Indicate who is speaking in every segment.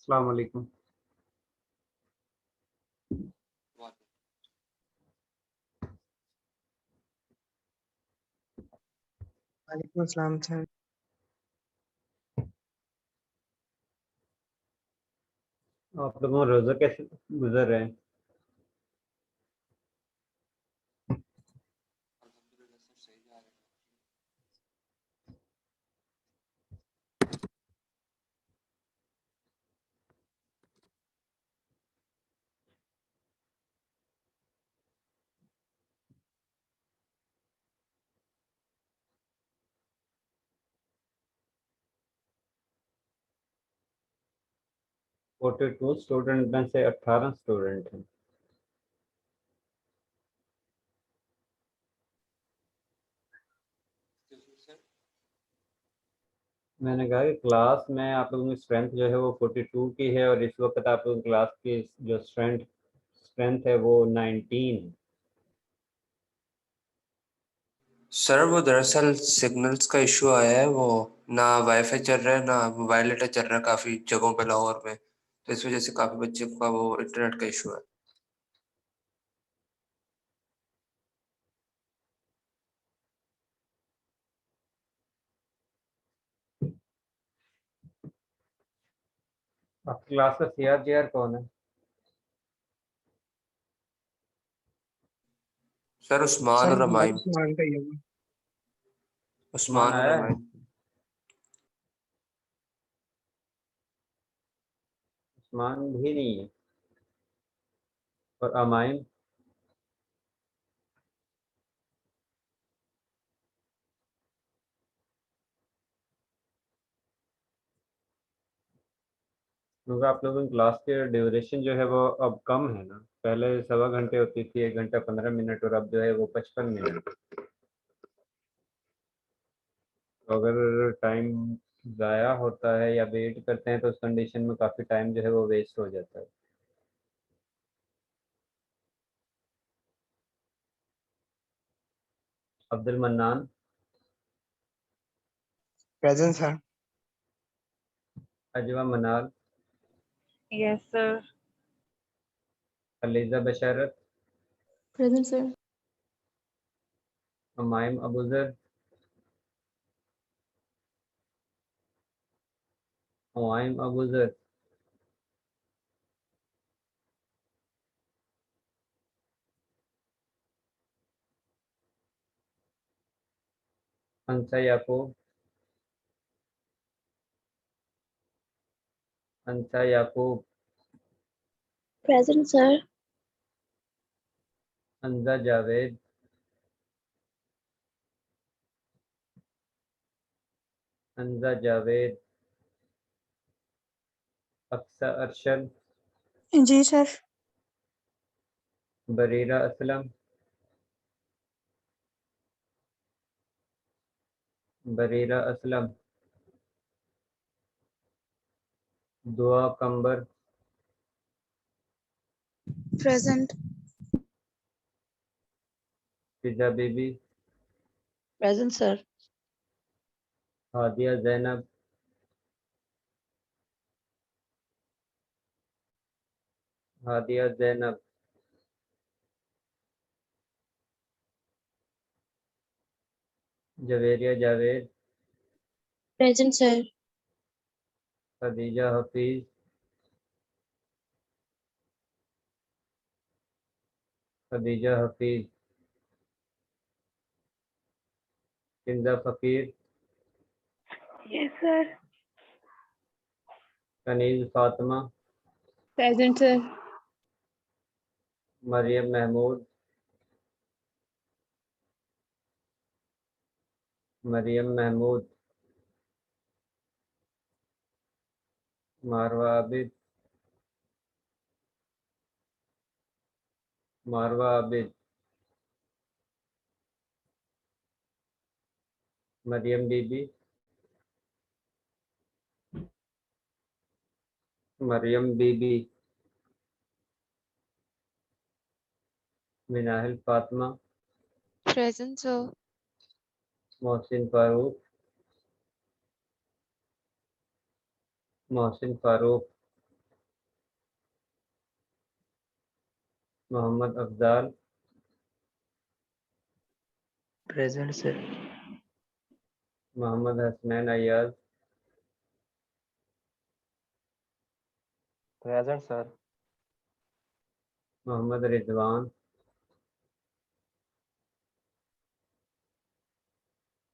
Speaker 1: अस्सलाम वालेकुम।
Speaker 2: वालेकुम अस्सलाम सर।
Speaker 1: आप लोगों का रोज़ा कैसे गुजर रहे हैं? फोर्टी टू स्टूडेंट में से 18 स्टूडेंट हैं। मैंने कहा कि क्लास में आप लोगों की स्ट्रेंथ जो है वो 42 की है और इस वक्त आप लोगों की क्लास की जो स्ट्रेंथ है वो 19 है।
Speaker 3: सर वो दरअसल सिग्नल्स का इशू आया है, वो ना वाईफाई चल रहा है ना मोबाइल डेटा चल रहा है काफ़ी जगहों पे लाहौर में, तो इस वजह से काफ़ी बच्चे का वो इंटरनेट का इशू है।
Speaker 1: आपकी क्लास का CRGR कौन है?
Speaker 3: सर उस्मान
Speaker 2: सर
Speaker 3: और रमाइम।
Speaker 2: उस्मान का ही होगा।
Speaker 1: उस्मान
Speaker 3: उस्मान और
Speaker 1: आया है?
Speaker 3: रमाइम।
Speaker 1: उस्मान भी नहीं है। और अमाइन? क्योंकि आप लोगों की क्लास की ड्यूरेशन जो है वो अब कम है ना, पहले 1.25 घंटे होती थी, 1 घंटा 15 मिनट, और अब जो है वो 55 मिनट। तो अगर टाइम ज़ाया होता है या वेट करते हैं तो उस कंडीशन में काफ़ी टाइम जो है वो वेस्ट हो जाता है। Abdul Mannan?
Speaker 2: Present sir.
Speaker 1: Ajwa Manal?
Speaker 4: Yes, sir.
Speaker 1: Aliza Basharat?
Speaker 5: Present, sir.
Speaker 1: Hamayam Abuzar? Hamayam Abuzar? Hansa Yaqub? Hansa Yaqub?
Speaker 5: Present, sir.
Speaker 1: Hamza Javed? Hamza Javed? Aqsa Arshad?
Speaker 5: जी सर।
Speaker 1: बरीरा असलम? बरीरा असलम? दुआ कंबर?
Speaker 5: Present.
Speaker 1: फिजा बीबी?
Speaker 5: Present, sir.
Speaker 1: Hadiya Zainab? Hadia Zainab? Javeria Javed?
Speaker 5: Present, sir.
Speaker 1: Khadija Hafeez? Khadija Hafeez? Kinza Faqir?
Speaker 4: Yes, sir.
Speaker 1: Kaneez Fatima?
Speaker 4: Present, sir.
Speaker 1: Maryam Mahmood? Maryam Mahmood? Marwa Abid? Marwa Abid? Maryam Bibi? Maryam Bibi? Minahil Fatima?
Speaker 5: Present, sir.
Speaker 1: Mohsin Farooq? Mohsin Farooq? Mohammad Afzal,
Speaker 2: present sir,
Speaker 1: Mohammad Hasnain Ayaz,
Speaker 6: present sir,
Speaker 1: Mohammad Rizwan,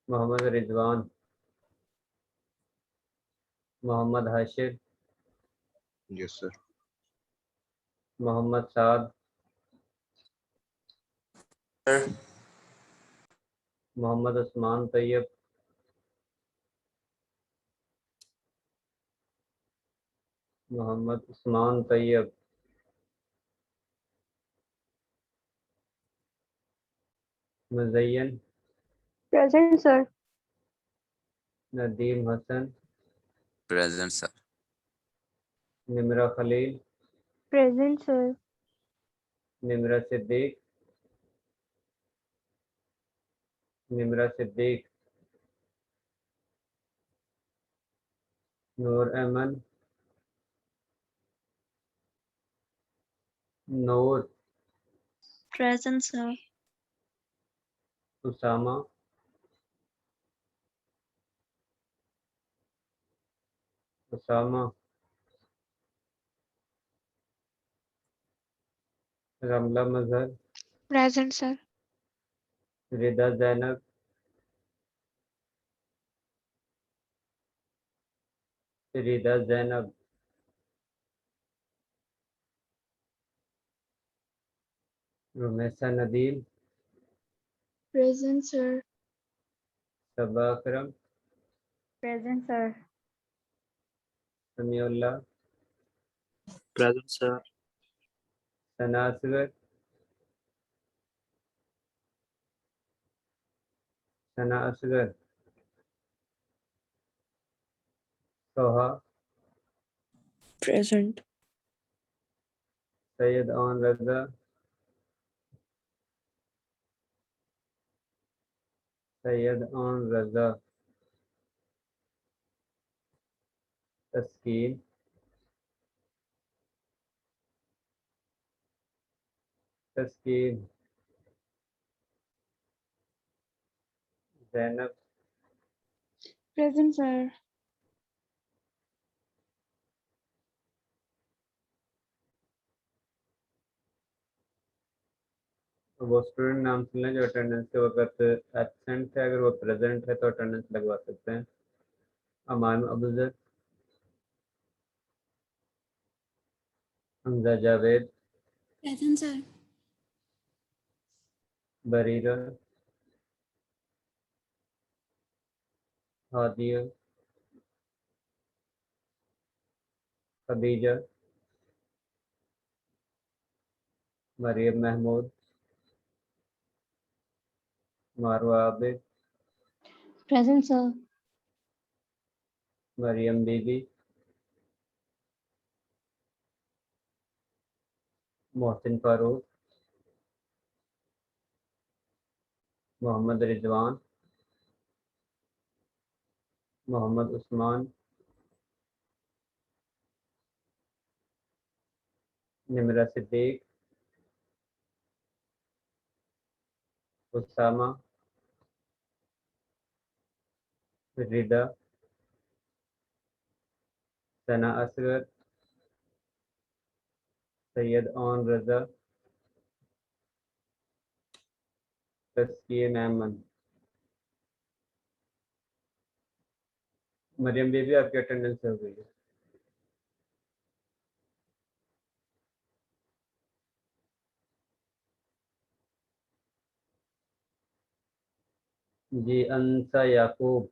Speaker 1: Mohammad Rizwan, Mohammad Hashir,
Speaker 7: Yes, sir.
Speaker 1: Mohammad Saad,
Speaker 3: sir
Speaker 1: Mohammad Usman Tayyab, Mohammad Usman Tayyab, Muzayyan,
Speaker 4: Present, sir.
Speaker 1: Nadeem Hasan,
Speaker 8: Present, sir.
Speaker 1: Nimra Khalil,
Speaker 4: Present, sir.
Speaker 1: Nimra Siddique, Nimra Siddique, नूर Ahmad, Noor,
Speaker 5: Present, sir.
Speaker 1: Usama, Usama, Ramla Mazhar,
Speaker 5: Present, sir.
Speaker 1: Rida Zainab, Rida Zainab, Rumaisa Nadeem,
Speaker 5: Present, sir.
Speaker 1: Saba Akram,
Speaker 4: Present, sir.
Speaker 1: Samiullah,
Speaker 2: present sir,
Speaker 1: Sana Asghar, Sana Asghar, Soha,
Speaker 5: Present.
Speaker 1: Syed Aan Raza, Syed Aan Raza, Taskeen, Taskeen, Zainab,
Speaker 5: Present, sir.
Speaker 1: वो student नाम सुन लें जो attendance के वक्त absent है, अगर वो प्रेजेंट है तो अटेंडेंस लगवा सकते हैं। अमान Abuzar, Hamza Javed,
Speaker 5: Present, sir.
Speaker 1: Bareera, Hadiya, Khadija, Maryam Mahmood, Marwa Abid,
Speaker 5: Present, sir.
Speaker 1: Maryam बीबी, मोहसिन फारूक, मोहम्मद रिजवान, मोहम्मद उस्मान, निमरा सिद्दीक, उसामा, रिदा, सना असगर, सैयद आन रजा, तस्कीन अहमद। मरियम बीबी आपकी अटेंडेंस हो गई है। जी अंसा याकूब,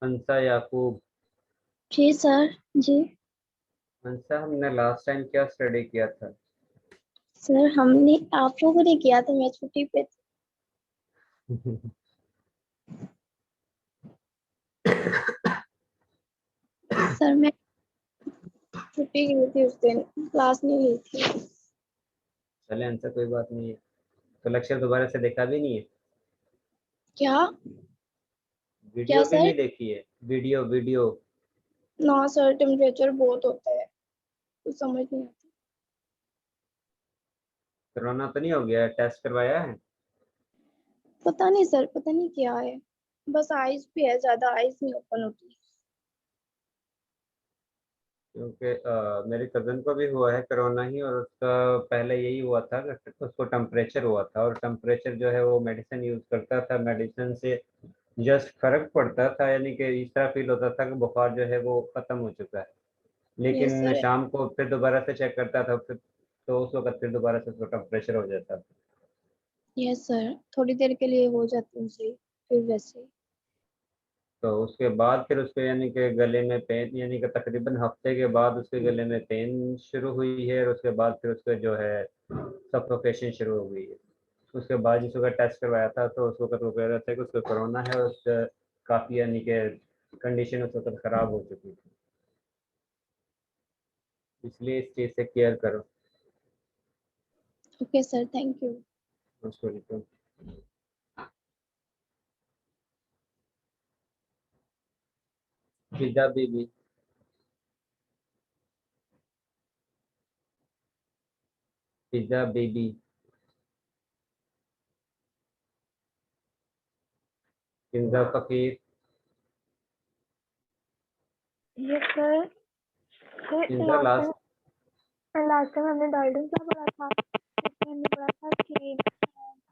Speaker 1: अंसा याकूब,
Speaker 5: जी सर जी
Speaker 1: अंसा हमने लास्ट टाइम क्या स्टडी किया था?
Speaker 5: सर हमने आप लोगों ने किया था, मैं छुट्टी पे थी। सर मैं छुट्टी की थी उस दिन, क्लास नहीं ली थी।
Speaker 1: चले अंसा कोई बात नहीं है, तो लेक्चर दोबारा से देखा भी नहीं है?
Speaker 5: क्या
Speaker 1: वीडियो भी
Speaker 5: सर?
Speaker 1: नहीं देखी है? वीडियो वीडियो
Speaker 5: ना सर, टेम्परेचर बहुत होता है, कुछ समझ नहीं आता।
Speaker 1: कोरोना तो नहीं हो गया? टेस्ट करवाया है?
Speaker 5: पता नहीं सर, पता नहीं क्या है, बस आइज भी है, ज्यादा आइज नहीं ओपन होती।
Speaker 1: क्योंकि मेरे कज़न को भी हुआ है कोरोना ही, और उसका पहले यही हुआ था कि उसको टेम्परेचर हुआ था, और टेम्परेचर जो है वो मेडिसिन यूज़ करता था, मेडिसिन से जस्ट फर्क पड़ता था, यानी कि इस तरह फील होता था कि बुखार जो है वो ख़त्म हो चुका है,
Speaker 5: यस
Speaker 1: लेकिन
Speaker 5: सर,
Speaker 1: शाम को फिर दोबारा से चेक करता था, फिर तो उस वक्त फिर दोबारा से उसको टेम्परेचर हो जाता था।
Speaker 5: यस सर, थोड़ी देर के लिए हो जाती हूँ सही, फिर वैसे।
Speaker 1: तो उसके बाद फिर उसके यानी कि गले में पेन, यानी कि तकरीबन हफ्ते के बाद उसके गले में पेन शुरू हुई है, और उसके बाद फिर उसके जो है सफोकेशन शुरू हो गई है। उसके बाद जिस वक्त टेस्ट करवाया था तो उस वक्त वो कह रहा था कि उसको कोरोना है, और उसका काफ़ी यानी कि कंडीशन उस वक्त ख़राब हो चुकी थी, इसलिए इस चीज़ से केयर करो।
Speaker 5: Okay sir, thank you.
Speaker 1: उसको लिखो। फिजा बीबी, फिजा बीबी, किंजा फकीर,
Speaker 4: yes sir. Sir
Speaker 1: Kinza last.
Speaker 4: Last time हमने गाइडेंस में पढ़ा था, उसमें हमने पढ़ा था कि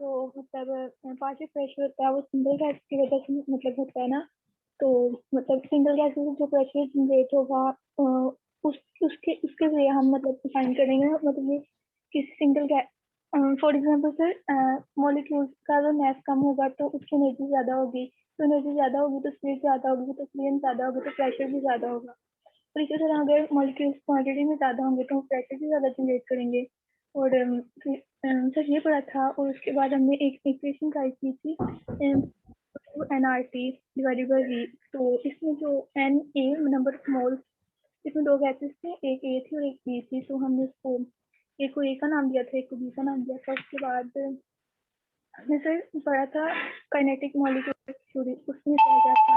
Speaker 4: जो मतलब पार्शियल प्रेशर होता है वो सिंगल गैस की वजह से मतलब होता है ना, तो मतलब सिंगल गैस से जो प्रेशर जनरेट होगा उसके उसके लिए हम मतलब डिफाइन करेंगे, मतलब ये किसी single gas, for example sir molecules का जो मास कम होगा तो उसकी एनर्जी ज़्यादा होगी, तो एनर्जी ज़्यादा होगी तो स्पीड ज़्यादा होगी, तो स्पीड ज़्यादा होगी तो प्रेशर भी ज़्यादा होगा। और इसी तरह अगर मॉलिक्यूल्स क्वांटिटी में ज़्यादा होंगे तो हम प्रेशर भी ज़्यादा जनरेट करेंगे। और सर ये पढ़ा था, और उसके बाद हमने एक इक्वेशन ट्राई की थी, NRT डिवाइडेड बाई V। तो इसमें जो N A number of moles, इसमें दो गैसेस थे, एक A थी और एक B थी, तो हमने उसको एक को A का नाम दिया था, एक को B का नाम दिया था। उसके बाद हमने सर पढ़ा था काइनेटिक मॉलिक्यूलर थ्योरी, उसमें पढ़ा गया था,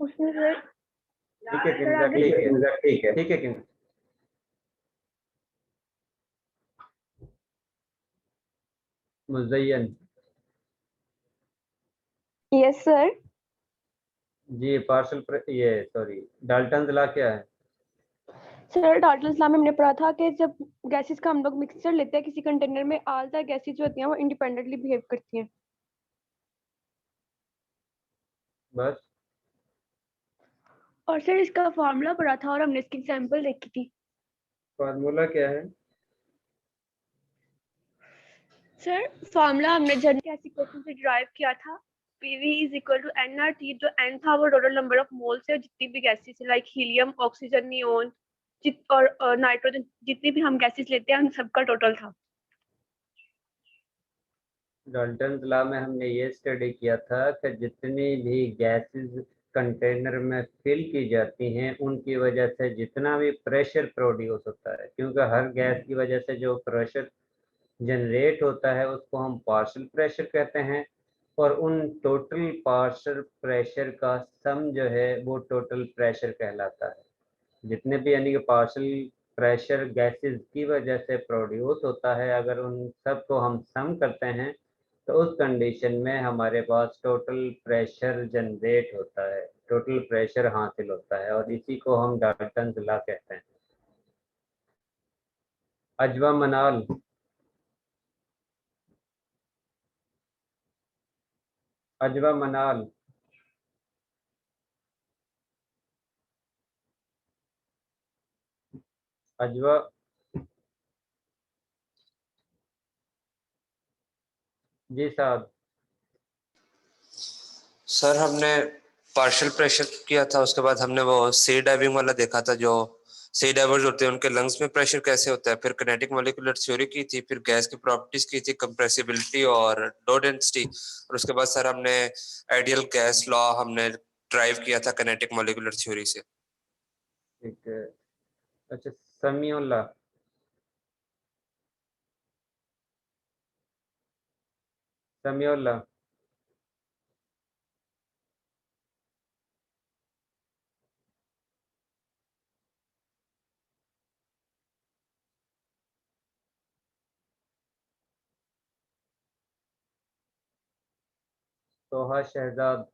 Speaker 4: उसमें सर
Speaker 1: ठीक है
Speaker 4: सर
Speaker 1: किंजा,
Speaker 4: आगे
Speaker 1: ठीक है, ठीक है, ठीक है किंजा। Muzayyan,
Speaker 4: yes sir.
Speaker 1: जी पार्शल ये सॉरी, डाल्टन लॉ क्या है?
Speaker 4: सर डाल्टन्स लॉ में हमने पढ़ा था कि जब गैसेस का हम लोग मिक्सचर लेते हैं किसी कंटेनर में, ऑल द गैसेस जो होती हैं वो इंडिपेंडेंटली बिहेव करती हैं।
Speaker 1: बस।
Speaker 4: और सर इसका फॉर्मूला पढ़ा था और हमने इसकी एग्जांपल देखी थी।
Speaker 1: फार्मूला क्या है?
Speaker 4: सर फॉर्मूला हमने जनरल गैस इक्वेशन से डिराइव किया था, PV is equal to NRT, जो N था वो टोटल नंबर ऑफ मोल्स है जितनी भी गैसेस है, लाइक हीलियम, ऑक्सीजन, नियोन और नाइट्रोजन, जितनी भी हम गैसेस लेते हैं उन सबका टोटल था।
Speaker 1: डाल्टन लॉ में हमने ये स्टडी किया था कि जितनी भी गैसेस कंटेनर में फिल की जाती हैं उनकी वजह से जितना भी प्रेशर प्रोड्यूस होता है, क्योंकि हर गैस की वजह से जो प्रेशर जनरेट होता है उसको हम पार्शियल प्रेशर कहते हैं, और उन टोटल पार्शियल प्रेशर का सम जो है वो टोटल प्रेशर कहलाता है। जितने भी यानी कि पार्शियल प्रेशर गैसेस की वजह से प्रोड्यूस होता है, अगर उन सब को हम सम करते हैं तो उस कंडीशन में हमारे पास टोटल प्रेशर जनरेट होता है, टोटल प्रेशर हासिल होता है, और इसी को हम डाल्टन लॉ कहते हैं। अजवा मनाल, अजवा मनाल, अजवा, जी साहब।
Speaker 3: सर हमने पार्शियल प्रेशर किया था, उसके बाद हमने वो सी डाइविंग वाला देखा था, जो सी डाइवर्स होते हैं उनके लंग्स में प्रेशर कैसे होता है, फिर किनेटिक मॉलिक्यूलर थ्योरी की थी, फिर गैस की प्रॉपर्टीज की थी, कंप्रेसिबिलिटी और लो डेंसिटी, और उसके बाद सर हमने आइडियल गैस लॉ हमने ड्राइव किया था किनेटिक मॉलिक्यूलर थ्योरी से।
Speaker 1: ठीक है। अच्छा, समीउल्लाह, समीउल्लाह, सोहा शहजाद।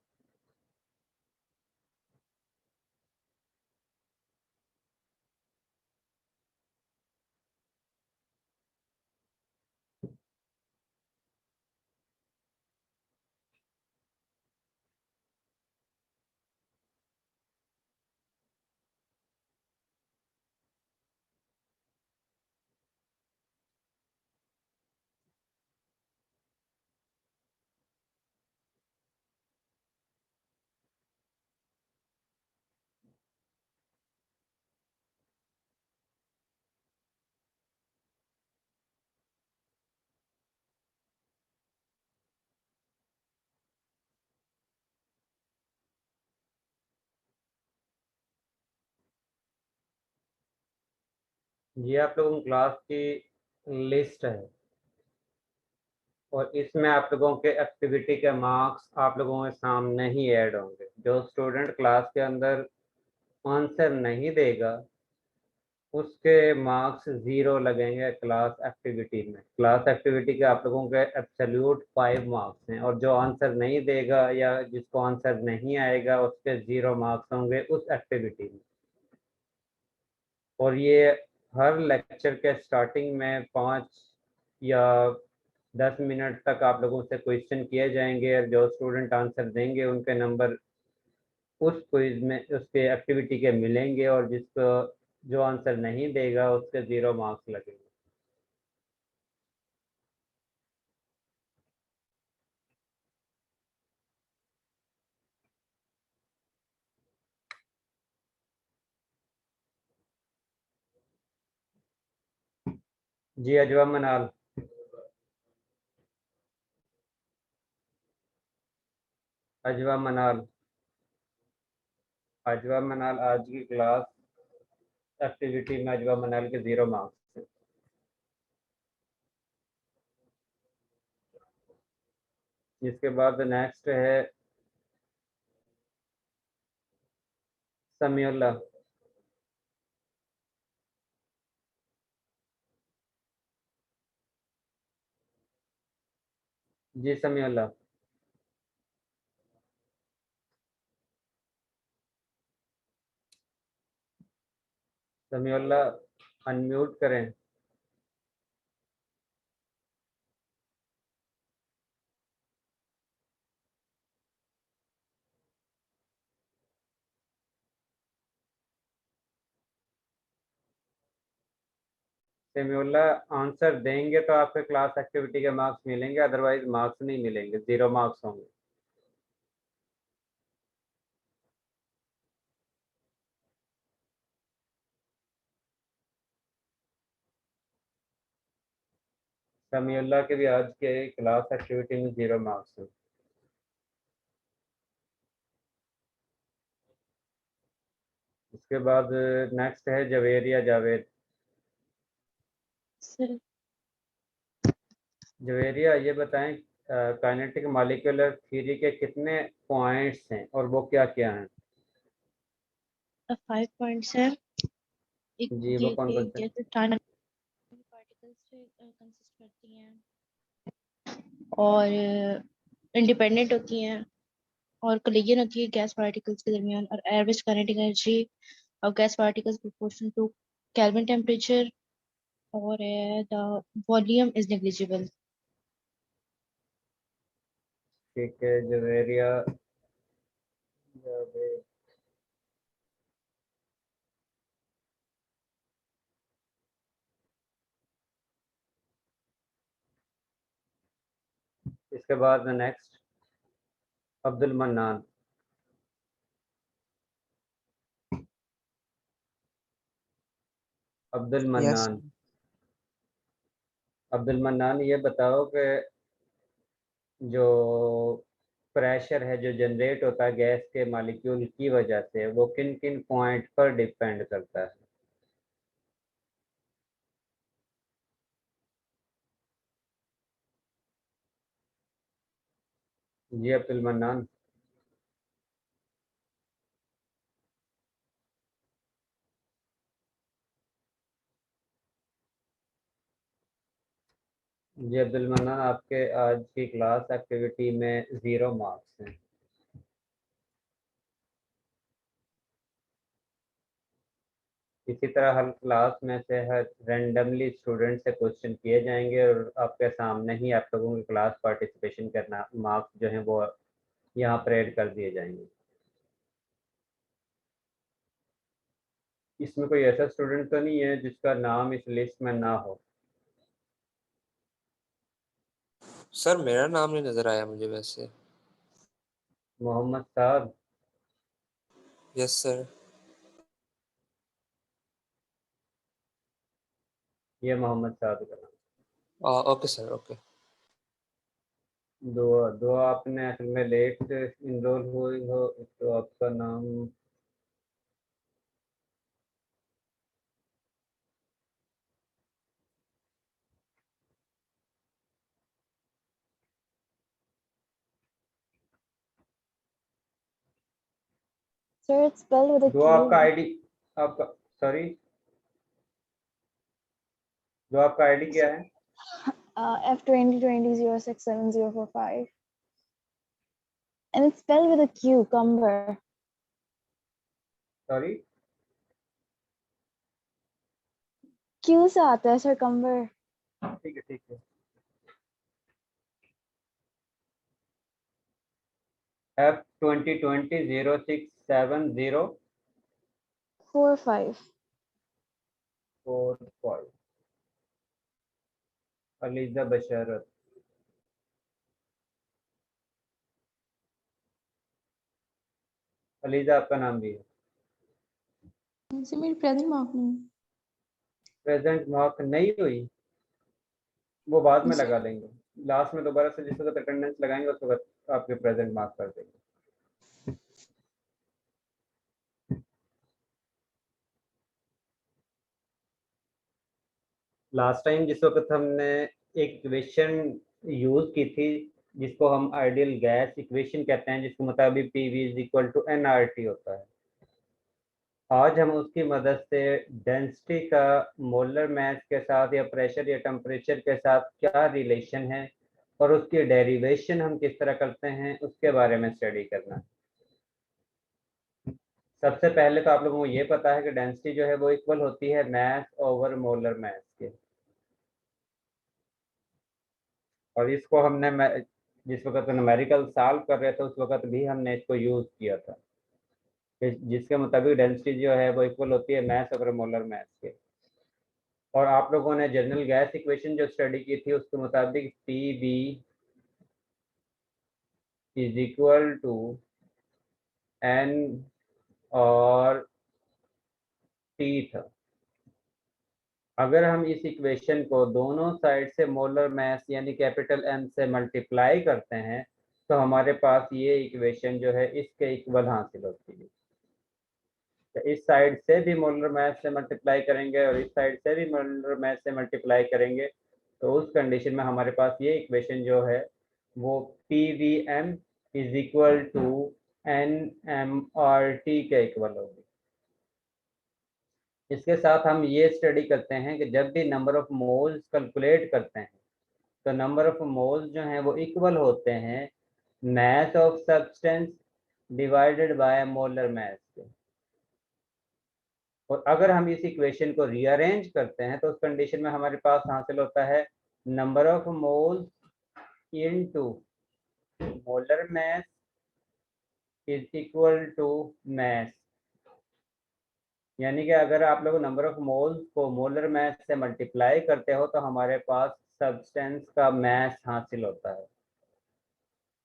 Speaker 1: ये आप लोगों की क्लास की लिस्ट है और इसमें आप लोगों के एक्टिविटी के मार्क्स आप लोगों के सामने ही ऐड होंगे। जो स्टूडेंट क्लास के अंदर आंसर नहीं देगा उसके मार्क्स 0 लगेंगे क्लास एक्टिविटी में। क्लास एक्टिविटी के आप लोगों के एब्सोल्यूट 5 मार्क्स हैं और जो आंसर नहीं देगा या जिसको आंसर नहीं आएगा उसके 0 मार्क्स होंगे उस एक्टिविटी में। और ये हर लेक्चर के स्टार्टिंग में 5 या 10 मिनट तक आप लोगों से क्वेश्चन किए जाएंगे और जो स्टूडेंट आंसर देंगे उनके नंबर उस क्विज में उसके एक्टिविटी के मिलेंगे और जिसको जो आंसर नहीं देगा उसके 0 मार्क्स लगेंगे। जी अजवा मनाल। अजवा मनाल। अजवा मनाल आज की क्लास एक्टिविटी में अजवा मनाल के 0 मार्क्स हैं। इसके बाद नेक्स्ट है समीउल्लाह। जी समीउल्लाह। समीउल्लाह अनम्यूट करें। समीउल्लाह आंसर देंगे तो आपके क्लास एक्टिविटी के मार्क्स मिलेंगे, अदरवाइज मार्क्स नहीं मिलेंगे, 0 मार्क्स होंगे। समीउल्लाह के भी आज के क्लास एक्टिविटी में 0 मार्क्स हैं। इसके बाद नेक्स्ट है जवेरिया जावेद।
Speaker 5: सर
Speaker 1: जवेरिया ये बताएं काइनेटिक मॉलिक्यूलर थ्योरी के कितने पॉइंट्स हैं और वो क्या क्या हैं?
Speaker 5: 5 पॉइंट्स है। एक
Speaker 1: जी वो कौन कौन से?
Speaker 5: जैसे पार्टिकल्स से कंसिस्ट करती हैं और इंडिपेंडेंट होती हैं और कोलिजन होती है गैस पार्टिकल्स के दरमियान और average kinetic energy of gas particles proportional to kelvin temperature और द वॉल्यूम इज नेग्लिजिबल।
Speaker 1: ठीक है जवेरिया जावेद। इसके बाद नेक्स्ट अब्दुल मन्नान। अब्दुल
Speaker 2: Yes.
Speaker 1: मन्नान। अब्दुल मन्नान ये बताओ कि जो प्रेशर है जो जनरेट होता है गैस के मॉलिक्यूल की वजह से वो किन किन पॉइंट पर डिपेंड करता है? जी अब्दुल मन्नान। जी अब्दुल मन्नान, आपके आज की क्लास एक्टिविटी में 0 मार्क्स हैं। इसी तरह हर क्लास में से हर रैंडमली स्टूडेंट से क्वेश्चन किए जाएंगे और आपके सामने ही आप लोगों की क्लास पार्टिसिपेशन करना मार्क्स जो हैं वो यहाँ पर ऐड कर दिए जाएंगे। इसमें कोई ऐसा स्टूडेंट तो नहीं है जिसका नाम इस लिस्ट में ना हो?
Speaker 3: सर मेरा नाम नहीं नजर आया मुझे वैसे।
Speaker 1: मोहम्मद साद,
Speaker 3: यस सर।
Speaker 1: ये मोहम्मद साद का नाम।
Speaker 3: Okay sir okay.
Speaker 1: दो दो आपने असल में लेट इनरोल हुई हो तो आपका नाम
Speaker 4: Sir, it's spelled with a
Speaker 1: दो आपका
Speaker 4: Q.
Speaker 1: आईडी आपका सॉरी दो आपका आईडी क्या है?
Speaker 4: F2020067045. And it's spelled with a Q, Cumber.
Speaker 1: Sorry
Speaker 4: Q से आता है सर, Cumber.
Speaker 1: ठीक है ठीक है। F2020067045।
Speaker 4: 45.
Speaker 1: अलीजा बशरत, अलीजा आपका नाम भी है।
Speaker 6: से मेरी प्रेजेंट मार्क नहीं
Speaker 1: प्रेजेंट मार्क नहीं हुई, वो बाद में
Speaker 6: सर।
Speaker 1: लगा लेंगे। लास्ट में दोबारा से जिस वक्त अटेंडेंस लगाएंगे उस वक्त आपके प्रेजेंट मार्क कर देंगे। लास्ट टाइम जिस वक्त हमने एक इक्वेशन यूज की थी जिसको हम आइडियल गैस इक्वेशन कहते हैं, जिसके मुताबिक PV is equal to NRT होता है, आज हम उसकी मदद से डेंसिटी का मोलर मास के साथ या प्रेशर या टेम्परेचर के साथ क्या रिलेशन है और उसकी डेरिवेशन हम किस तरह करते हैं उसके बारे में स्टडी करना है। सबसे पहले तो आप लोगों को ये पता है कि डेंसिटी जो है वो इक्वल होती है मास ओवर मोलर मास के, और इसको हमने जिस वक्त न्यूमेरिकल सॉल्व कर रहे थे उस वक्त भी हमने इसको यूज किया था, जिसके मुताबिक डेंसिटी जो है वो इक्वल होती है मास ओवर मोलर मास के। और आप लोगों ने जनरल गैस इक्वेशन जो स्टडी की थी उसके मुताबिक P B is equal to N और टी था। अगर हम इस इक्वेशन को दोनों साइड से मोलर मास यानी कैपिटल एम से मल्टीप्लाई करते हैं तो हमारे पास ये इक्वेशन जो है इसके इक्वल हासिल होती है। तो इस साइड से भी मोलर मास से मल्टीप्लाई करेंगे और इस साइड से भी मोलर मास से मल्टीप्लाई करेंगे तो उस कंडीशन में हमारे पास ये इक्वेशन जो है वो P V M is equal to N M R T के इक्वल होगी। इसके साथ हम ये स्टडी करते हैं कि जब भी नंबर ऑफ मोल्स कैलकुलेट करते हैं तो नंबर ऑफ मोल्स जो हैं वो इक्वल होते हैं mass of substance divided by molar मास के। और अगर हम इस इक्वेशन को रीअरेंज करते हैं तो उस कंडीशन में हमारे पास हासिल होता है number of moles into molar mass is equal to mass. यानी कि अगर आप लोग नंबर ऑफ मोल्स को मोलर मास से मल्टीप्लाई करते हो तो हमारे पास सब्सटेंस का मास हासिल होता है,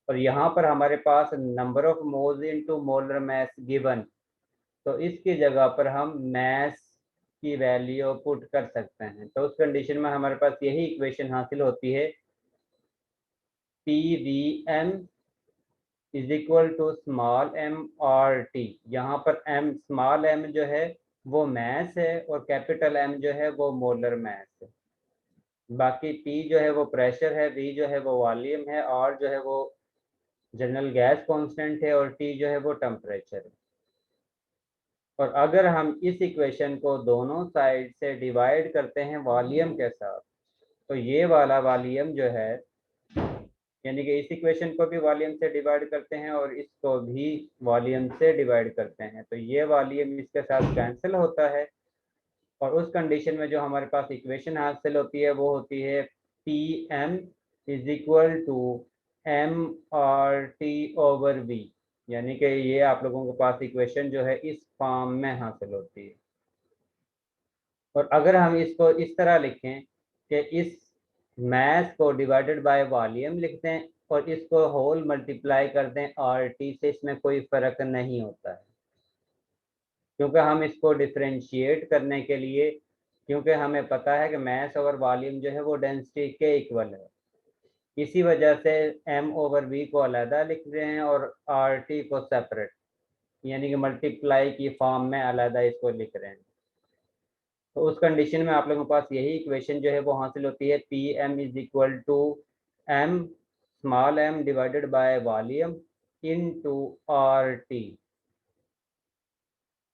Speaker 1: और यहाँ पर हमारे पास number of moles into molar mass given, तो इसकी जगह पर हम मास की वैल्यू पुट कर सकते हैं। तो उस कंडीशन में हमारे पास यही इक्वेशन हासिल होती है P V M is equal to small M R T. यहाँ पर एम स्मॉल एम जो है वो मास है और कैपिटल एम जो है वो मोलर मास है। बाकी पी जो है वो प्रेशर है, वी जो है वो वॉल्यूम है, और जो है वो जनरल गैस कांस्टेंट है और टी जो है वो टेम्परेचर है। और अगर हम इस इक्वेशन को दोनों साइड से डिवाइड करते हैं वॉल्यूम के साथ तो ये वाला वॉल्यूम जो है, यानी कि इस इक्वेशन को भी वॉल्यूम से डिवाइड करते हैं और इसको भी वॉल्यूम से डिवाइड करते हैं, तो ये वॉल्यूम इसके साथ कैंसिल होता है। और उस कंडीशन में जो हमारे पास इक्वेशन हासिल होती है वो होती है P M is equal to M R T over V, यानी कि ये आप लोगों के पास इक्वेशन जो है इस फॉर्म में हासिल होती है। और अगर हम इसको इस तरह लिखें कि इस मैथ को डिवाइडेड बाय वॉल्यूम लिख दें और इसको होल मल्टीप्लाई कर दें आर टी से, इसमें कोई फ़र्क नहीं होता है, क्योंकि हम इसको डिफरेंशिएट करने के लिए, क्योंकि हमें पता है कि मैथ ओवर वॉल्यूम जो है वो डेंसिटी के इक्वल है, इसी वजह से m ओवर v को अलहदा लिख रहे हैं और आर टी को सेपरेट, यानी कि मल्टीप्लाई की फॉर्म में अलहदा इसको लिख रहे हैं। तो उस कंडीशन में आप लोगों के पास यही इक्वेशन जो है वो हासिल होती है P M is equal to M small M divided by volume into R T.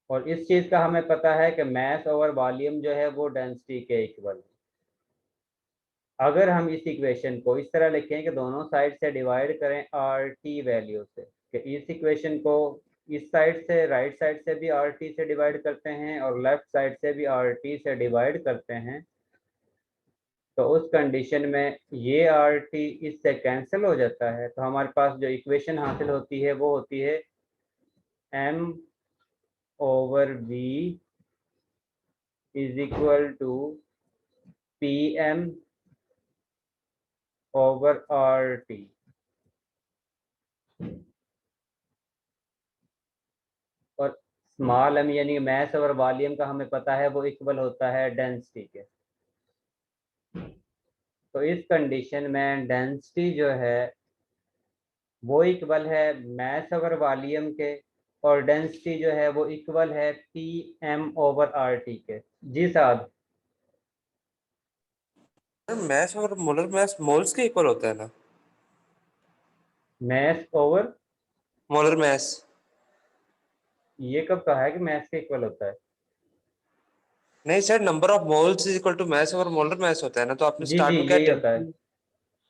Speaker 1: और इस चीज़ का हमें पता है कि मैथ ओवर वॉल्यूम जो है वो डेंसिटी के इक्वल है। अगर हम इस इक्वेशन को इस तरह लिखें कि दोनों साइड से डिवाइड करें आर टी वैल्यू से, कि इस इक्वेशन को इस साइड से, राइट साइड से भी आर टी से डिवाइड करते हैं और लेफ्ट साइड से भी आर टी से डिवाइड करते हैं, तो उस कंडीशन में ये आर टी इससे कैंसिल हो जाता है। तो हमारे पास जो इक्वेशन हासिल होती है वो होती है M over V is equal to P M over R T. और स्मॉल एम यानी मैथ ओवर वॉल्यूम का हमें पता है वो इक्वल होता है डेंसिटी के। तो इस कंडीशन में डेंसिटी जो है वो इक्वल है मैथ ओवर वॉल्यूम के, और डेंसिटी जो है वो इक्वल है P M over R T के। जी साहब,
Speaker 3: मैथ और मोलर मैथ मोल्स के इक्वल होता है ना?
Speaker 1: मैथ ओवर,
Speaker 3: मोलर मैथ
Speaker 1: ये कब कहा है कि मैथ के इक्वल होता है?
Speaker 3: नहीं sir, number of moles is equal to mass और मोलर मैथ होता है ना, तो आपने
Speaker 1: जी
Speaker 3: स्टार्ट
Speaker 1: जी
Speaker 3: में क्या
Speaker 1: यही होता है।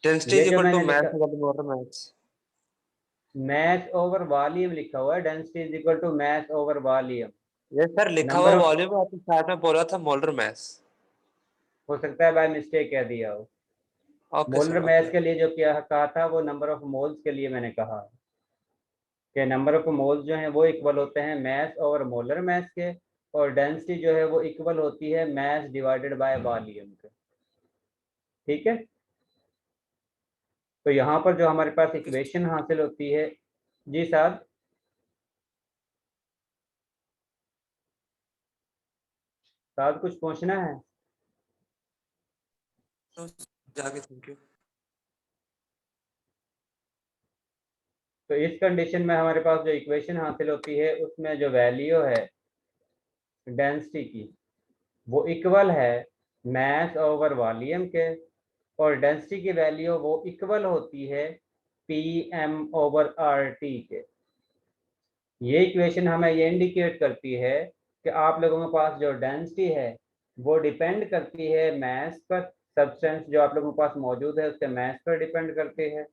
Speaker 3: डेंसिटी
Speaker 1: ये
Speaker 3: इज
Speaker 1: जो
Speaker 3: इक्वल टू
Speaker 1: मैंने लिखा,
Speaker 3: मैथ और molar mass.
Speaker 1: Mass over volume लिखा हुआ है, density is equal to mass over volume.
Speaker 3: ये सर लिखा हुआ
Speaker 1: नंबर ऑफ,
Speaker 3: वॉल्यूम आपने स्टार्ट में बोला था मोलर मैथ।
Speaker 1: हो सकता है बाय मिस्टेक कह दिया हो।
Speaker 3: Okay
Speaker 1: molar
Speaker 3: sir,
Speaker 1: math
Speaker 3: okay.
Speaker 1: के लिए जो क्या कहा था वो नंबर ऑफ मोल्स के लिए मैंने कहा कि नंबर ऑफ मोल्स जो हैं वो इक्वल होते हैं मैथ और मोलर मैथ के, और डेंसिटी जो है वो इक्वल होती है मैथ डिवाइडेड बाय वॉल्यूम के। ठीक है, तो यहाँ पर जो हमारे पास इक्वेशन हासिल होती है, जी साहब, साहब कुछ पूछना है?
Speaker 3: तो जाके थैंक यू।
Speaker 1: तो इस कंडीशन में हमारे पास जो इक्वेशन हासिल होती है उसमें जो वैल्यू है डेंसिटी की वो इक्वल है मैथ ओवर वॉल्यूम के, और डेंसिटी की वैल्यू वो इक्वल होती है P M over R T के। ये इक्वेशन हमें ये इंडिकेट करती है कि आप लोगों के पास जो डेंसिटी है वो डिपेंड करती है मास पर, सब्सटेंस जो आप लोगों के पास मौजूद है उसके मास पर डिपेंड करती है,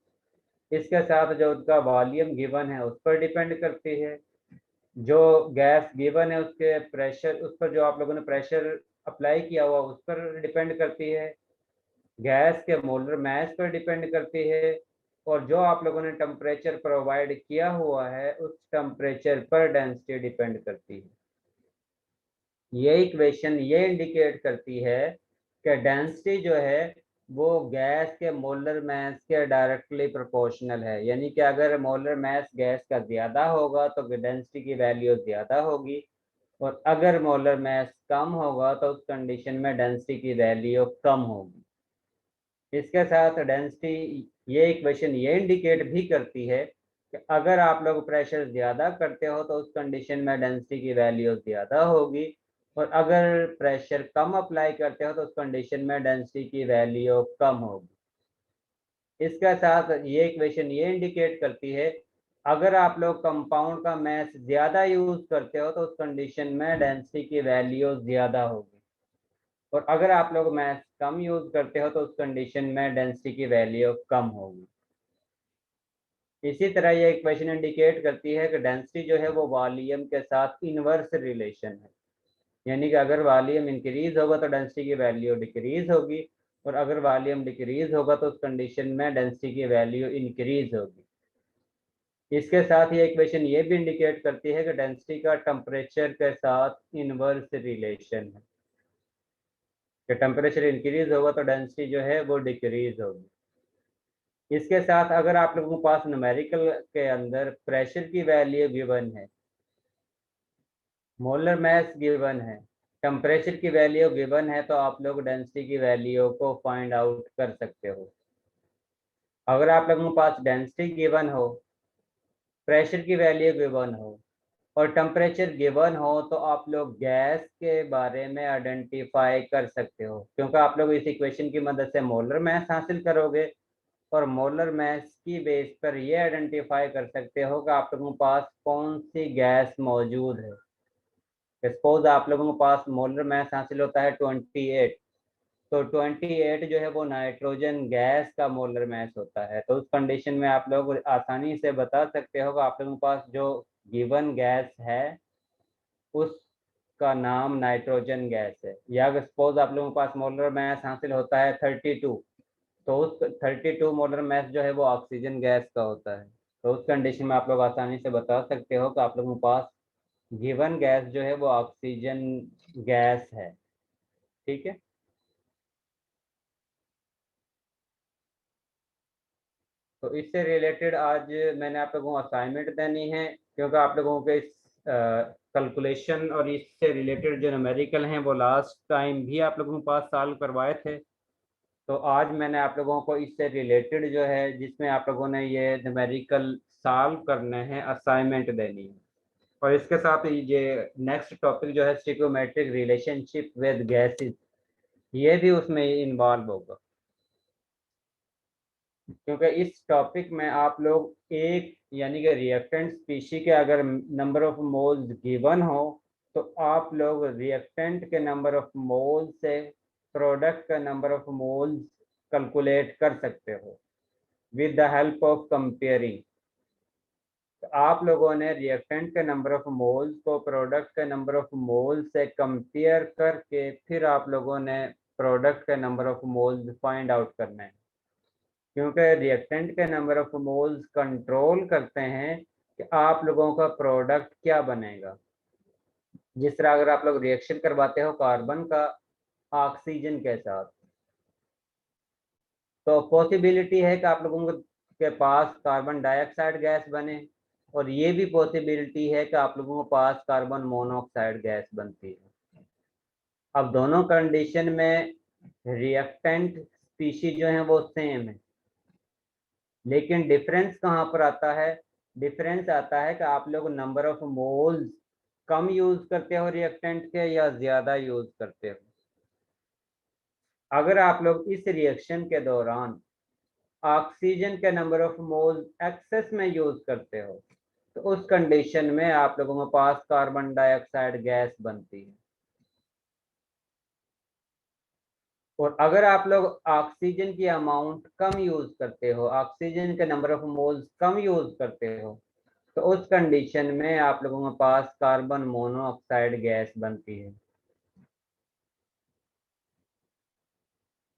Speaker 1: इसके साथ जो उसका वॉल्यूम गिवन है उस पर डिपेंड करती है, जो गैस गिवन है उसके प्रेशर, उस पर जो आप लोगों ने प्रेशर अप्लाई किया हुआ उस पर डिपेंड करती है, गैस के मोलर मास पर डिपेंड करती है, और जो आप लोगों ने टेम्परेचर प्रोवाइड किया हुआ है उस टेम्परेचर पर डेंसिटी डिपेंड करती है। ये इक्वेशन ये इंडिकेट करती है कि डेंसिटी जो है वो गैस के मोलर मास के डायरेक्टली प्रोपोर्शनल है, यानी कि अगर मोलर मास गैस का ज़्यादा होगा तो डेंसिटी की वैल्यू ज़्यादा होगी, और अगर मोलर मास कम होगा तो उस कंडीशन में डेंसिटी की वैल्यू कम होगी। इसके साथ डेंसिटी ये इक्वेशन ये इंडिकेट भी करती है कि अगर आप लोग प्रेशर ज़्यादा करते हो तो उस कंडीशन में डेंसिटी की वैल्यू ज़्यादा होगी, और अगर प्रेशर कम अप्लाई करते हो तो उस कंडीशन में डेंसिटी की वैल्यू कम होगी। इसके साथ ये इक्वेशन ये इंडिकेट करती है अगर आप लोग कंपाउंड का मास ज़्यादा यूज़ करते हो तो उस कंडीशन में डेंसिटी की वैल्यू ज़्यादा होगी, और अगर आप लोग मास कम यूज करते हो तो उस कंडीशन में डेंसिटी की वैल्यू कम होगी। इसी तरह ये इक्वेशन इंडिकेट करती है कि डेंसिटी जो है वो वॉल्यूम के साथ इनवर्स रिलेशन है, यानी कि अगर वॉल्यूम इंक्रीज होगा तो डेंसिटी की वैल्यू डिक्रीज होगी, और अगर वॉल्यूम डिक्रीज होगा तो उस कंडीशन में डेंसिटी की वैल्यू इंक्रीज होगी। इसके साथ ये इक्वेशन ये भी इंडिकेट करती है कि डेंसिटी का टेम्परेचर के साथ इनवर्स रिलेशन है, कि टेम्परेचर इंक्रीज होगा तो डेंसिटी जो है वो डिक्रीज होगी। इसके साथ अगर आप लोगों के पास न्यूमेरिकल के अंदर प्रेशर की वैल्यू गिवन है, मोलर मास गिवन है, टेम्परेचर की वैल्यू गिवन है, तो आप लोग डेंसिटी की वैल्यू को फाइंड आउट कर सकते हो। अगर आप लोगों के पास डेंसिटी गिवन हो, प्रेशर की वैल्यू गिवन हो और टेम्परेचर गिवन हो, तो आप लोग गैस के बारे में आइडेंटिफाई कर सकते हो, क्योंकि आप लोग इस इक्वेशन की मदद से मोलर मास हासिल करोगे और मोलर मास की बेस पर ये आइडेंटिफाई कर सकते हो कि आप लोगों के पास कौन सी गैस मौजूद है। सपोज आप लोगों के पास मोलर मास हासिल होता है 28, तो 28 जो है वो नाइट्रोजन गैस का मोलर मास होता है। तो उस कंडीशन में आप लोग आसानी से बता सकते हो कि आप लोगों के पास जो गिवन गैस है उसका नाम नाइट्रोजन गैस है। या सपोज आप लोगों के पास मोलर मास हासिल होता है 32, तो उस 32 मोलर मास जो है वो ऑक्सीजन गैस का होता है। तो उस कंडीशन में आप लोग आसानी से बता सकते हो कि आप लोगों के पास गिवन गैस जो है वो ऑक्सीजन गैस है। ठीक है, तो इससे रिलेटेड आज मैंने आप लोगों को असाइनमेंट देनी है, क्योंकि आप लोगों के इस कैलकुलेशन और इससे रिलेटेड जो न्यूमेरिकल हैं वो लास्ट टाइम भी आप लोगों के पास सॉल्व करवाए थे। तो आज मैंने आप लोगों को इससे रिलेटेड जो है जिसमें आप लोगों ने ये न्यूमेरिकल सॉल्व करने हैं असाइनमेंट देनी है, और इसके साथ ये नेक्स्ट टॉपिक जो है स्टिकोमेट्रिक रिलेशनशिप विद गैसेस, ये भी उसमें इन्वॉल्व होगा। क्योंकि इस टॉपिक में आप लोग एक यानी कि रिएक्टेंट स्पीशी के अगर नंबर ऑफ मोल्स गिवन हो, तो आप लोग रिएक्टेंट के नंबर ऑफ मोल्स से प्रोडक्ट का नंबर ऑफ मोल्स कैलकुलेट कर सकते हो with the help of comparing. आप लोगों ने रिएक्टेंट के नंबर ऑफ मोल्स को प्रोडक्ट के नंबर ऑफ मोल्स से कंपेयर करके फिर आप लोगों ने प्रोडक्ट के number of moles find out करना है, क्योंकि रिएक्टेंट के नंबर ऑफ मोल्स कंट्रोल करते हैं कि आप लोगों का प्रोडक्ट क्या बनेगा। जिस तरह अगर आप लोग रिएक्शन करवाते हो कार्बन का ऑक्सीजन के साथ, तो पॉसिबिलिटी है कि आप लोगों के पास कार्बन डाइऑक्साइड गैस बने, और ये भी पॉसिबिलिटी है कि आप लोगों के पास कार्बन मोनोऑक्साइड गैस बनती है। अब दोनों कंडीशन में रिएक्टेंट स्पीशीज जो है वो सेम है, लेकिन डिफरेंस कहाँ पर आता है? डिफरेंस आता है कि आप लोग number of moles come use करते हो रिएक्टेंट के या ज्यादा यूज करते हो। अगर आप लोग इस रिएक्शन के दौरान ऑक्सीजन के नंबर ऑफ मोल्स एक्सेस में यूज करते हो, तो उस कंडीशन में आप लोगों के पास कार्बन डाइऑक्साइड गैस बनती है। और अगर आप लोग ऑक्सीजन की अमाउंट कम यूज करते हो, ऑक्सीजन के number of moles come use करते हो, तो उस कंडीशन में आप लोगों के पास कार्बन मोनोऑक्साइड गैस बनती है।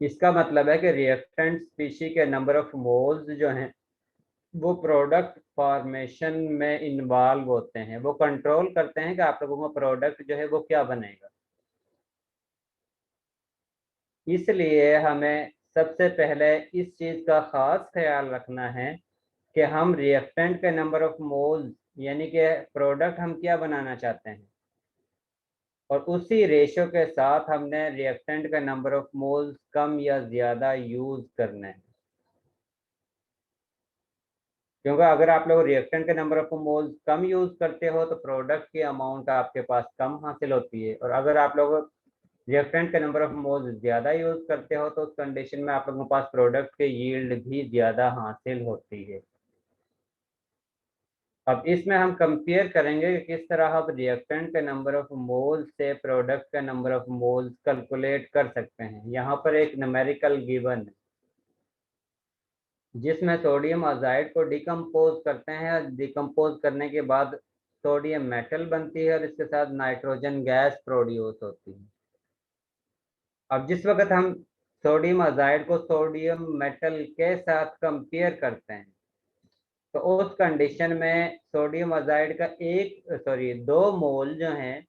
Speaker 1: इसका मतलब है कि रिएक्टेंट स्पीशी के नंबर ऑफ मोल्स जो हैं वो प्रोडक्ट फॉर्मेशन में इन्वॉल्व होते हैं, वो कंट्रोल करते हैं कि आप लोगों का प्रोडक्ट जो है वो क्या बनेगा। इसलिए हमें सबसे पहले इस चीज़ का ख़ास ख्याल रखना है कि हम रिएक्टेंट के नंबर ऑफ मोल्स यानी कि प्रोडक्ट हम क्या बनाना चाहते हैं, और उसी रेशो के साथ हमने रिएक्टेंट का नंबर ऑफ मोल्स कम या ज़्यादा यूज़ करना है। क्योंकि अगर आप लोग रिएक्टेंट के number of moles come use करते हो तो प्रोडक्ट की अमाउंट आपके पास कम हासिल होती है, और अगर आप लोग रिएक्टेंट के नंबर ऑफ मोल्स ज़्यादा यूज़ करते हो तो उस कंडीशन में आप लोगों के पास प्रोडक्ट के यील्ड भी ज़्यादा हासिल होती है। अब इसमें हम कंपेयर करेंगे कि किस तरह हम रिएक्टेंट के नंबर ऑफ मोल्स से प्रोडक्ट का नंबर ऑफ मोल्स कैलकुलेट कर सकते हैं। यहाँ पर एक न्यूमेरिकल गिवन है जिसमें सोडियम अजाइड को डिकम्पोज करते हैं और डिकम्पोज करने के बाद सोडियम मेटल बनती है और इसके साथ नाइट्रोजन गैस प्रोड्यूस होती है। अब जिस वक्त हम सोडियम अजाइड को सोडियम मेटल के साथ कंपेयर करते हैं तो उस कंडीशन में सोडियम अजाइड का 2 मोल जो हैं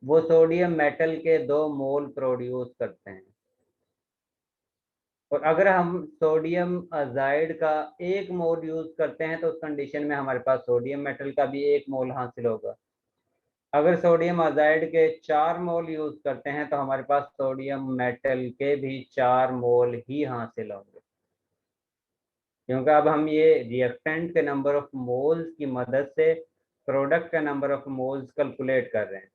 Speaker 1: वो सोडियम मेटल के 2 मोल प्रोड्यूस करते हैं। और अगर हम सोडियम अजाइड का 1 मोल यूज करते हैं तो उस कंडीशन में हमारे पास सोडियम मेटल का भी 1 मोल हासिल होगा। अगर सोडियम अजाइड के 4 मोल यूज करते हैं तो हमारे पास सोडियम मेटल के भी 4 मोल ही हासिल होंगे, क्योंकि अब हम ये रिएक्टेंट के नंबर ऑफ मोल्स की मदद से प्रोडक्ट का नंबर ऑफ मोल्स कैलकुलेट कर रहे हैं।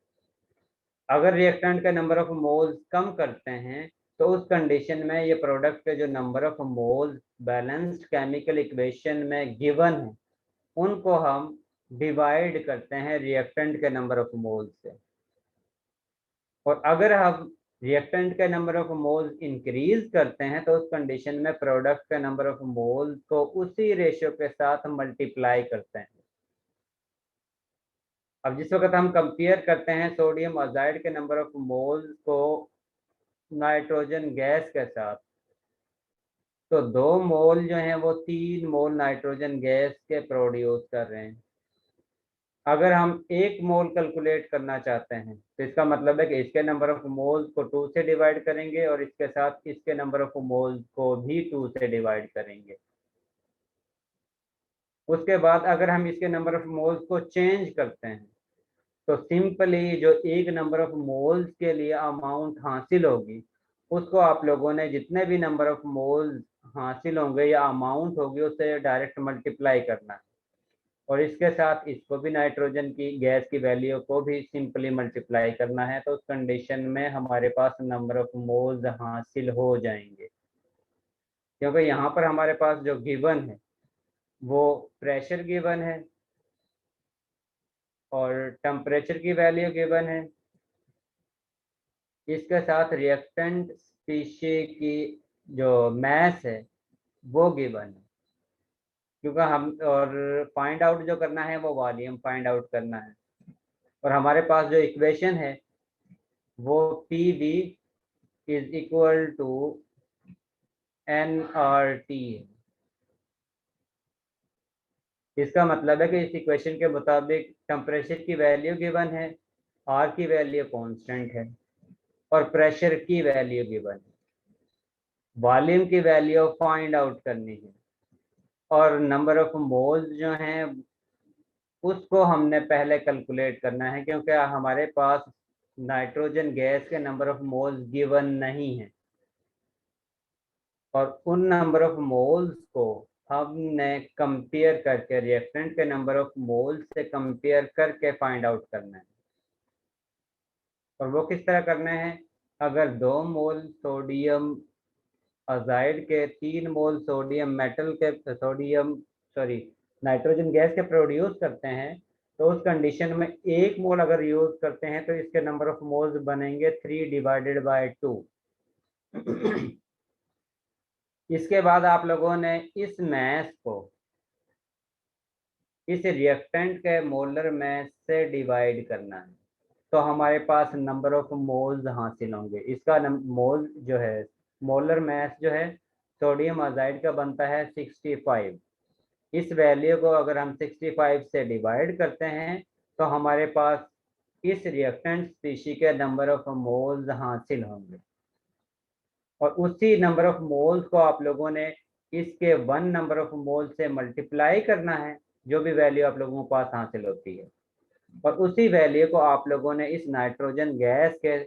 Speaker 1: अगर रिएक्टेंट का नंबर ऑफ मोल्स कम करते हैं तो उस कंडीशन में ये प्रोडक्ट के जो number of moles balanced chemical equation में गिवन है उनको हम डिवाइड करते हैं रिएक्टेंट के नंबर ऑफ मोल्स से। और अगर हम रिएक्टेंट के नंबर ऑफ मोल्स इंक्रीज करते हैं तो उस कंडीशन में प्रोडक्ट के नंबर ऑफ मोल्स को उसी रेशियो के साथ मल्टीप्लाई करते हैं। अब जिस वक्त हम कंपेयर करते हैं सोडियम अजाइड के नंबर ऑफ मोल्स को नाइट्रोजन गैस के साथ तो 2 मोल जो हैं वो 3 मोल नाइट्रोजन गैस के प्रोड्यूस कर रहे हैं। अगर हम 1 मोल कैलकुलेट करना चाहते हैं तो इसका मतलब है कि इसके नंबर ऑफ मोल्स को 2 से डिवाइड करेंगे और इसके साथ इसके नंबर ऑफ मोल्स को भी 2 से डिवाइड करेंगे। उसके बाद अगर हम इसके नंबर ऑफ मोल्स को चेंज करते हैं तो सिंपली जो एक नंबर ऑफ मोल्स के लिए अमाउंट हासिल होगी उसको आप लोगों ने जितने भी नंबर ऑफ मोल्स हासिल होंगे या अमाउंट होगी उससे डायरेक्ट मल्टीप्लाई करना है और इसके साथ इसको भी नाइट्रोजन की गैस की वैल्यू को भी सिंपली मल्टीप्लाई करना है। तो उस कंडीशन में हमारे पास नंबर ऑफ मोल्स हासिल हो जाएंगे, क्योंकि यहाँ पर हमारे पास जो गिवन है वो प्रेशर गिवन है और टेम्परेचर की वैल्यू गिवन है, इसके साथ रिएक्टेंट स्पीशी की जो मैस है वो गिवन है, क्योंकि हम और फाइंड आउट जो करना है वो वॉल्यूम फाइंड आउट करना है। और हमारे पास जो इक्वेशन है वो PV is equal to nRT है। इसका मतलब है कि इस इक्वेशन के मुताबिक टेम्परेचर की वैल्यू गिवन है, R की वैल्यू कांस्टेंट है और प्रेशर की वैल्यू गिवन है। वॉल्यूम की वैल्यू फाइंड आउट करनी है और नंबर ऑफ मोल्स जो हैं उसको हमने पहले कैलकुलेट करना है, क्योंकि हमारे पास नाइट्रोजन गैस के नंबर ऑफ मोल्स गिवन नहीं है और उन नंबर ऑफ मोल्स को हमने कंपेयर करके रिएक्टेंट के नंबर ऑफ मोल्स से कंपेयर करके फाइंड आउट करना है। और वो किस तरह करना है? अगर 2 मोल सोडियम अजाइड के 3 मोल सोडियम मेटल के नाइट्रोजन गैस के प्रोड्यूस करते हैं तो उस कंडीशन में 1 मोल अगर यूज करते हैं तो इसके नंबर ऑफ मोल्स बनेंगे 3/2। इसके बाद आप लोगों ने इस मैस को इस रिएक्टेंट के मोलर मैस से डिवाइड करना है तो हमारे पास नंबर ऑफ मोल्स हासिल होंगे। इसका मोल जो है मोलर मैस जो है सोडियम अजाइड का बनता है 65। इस वैल्यू को अगर हम 65 से डिवाइड करते हैं तो हमारे पास इस रिएक्टेंट स्पीशी के नंबर ऑफ मोल्स हासिल होंगे और उसी नंबर ऑफ मोल्स को आप लोगों ने इसके 1 नंबर ऑफ मोल से मल्टीप्लाई करना है, जो भी वैल्यू आप लोगों के पास हासिल होती है, और उसी वैल्यू को आप लोगों ने इस नाइट्रोजन गैस के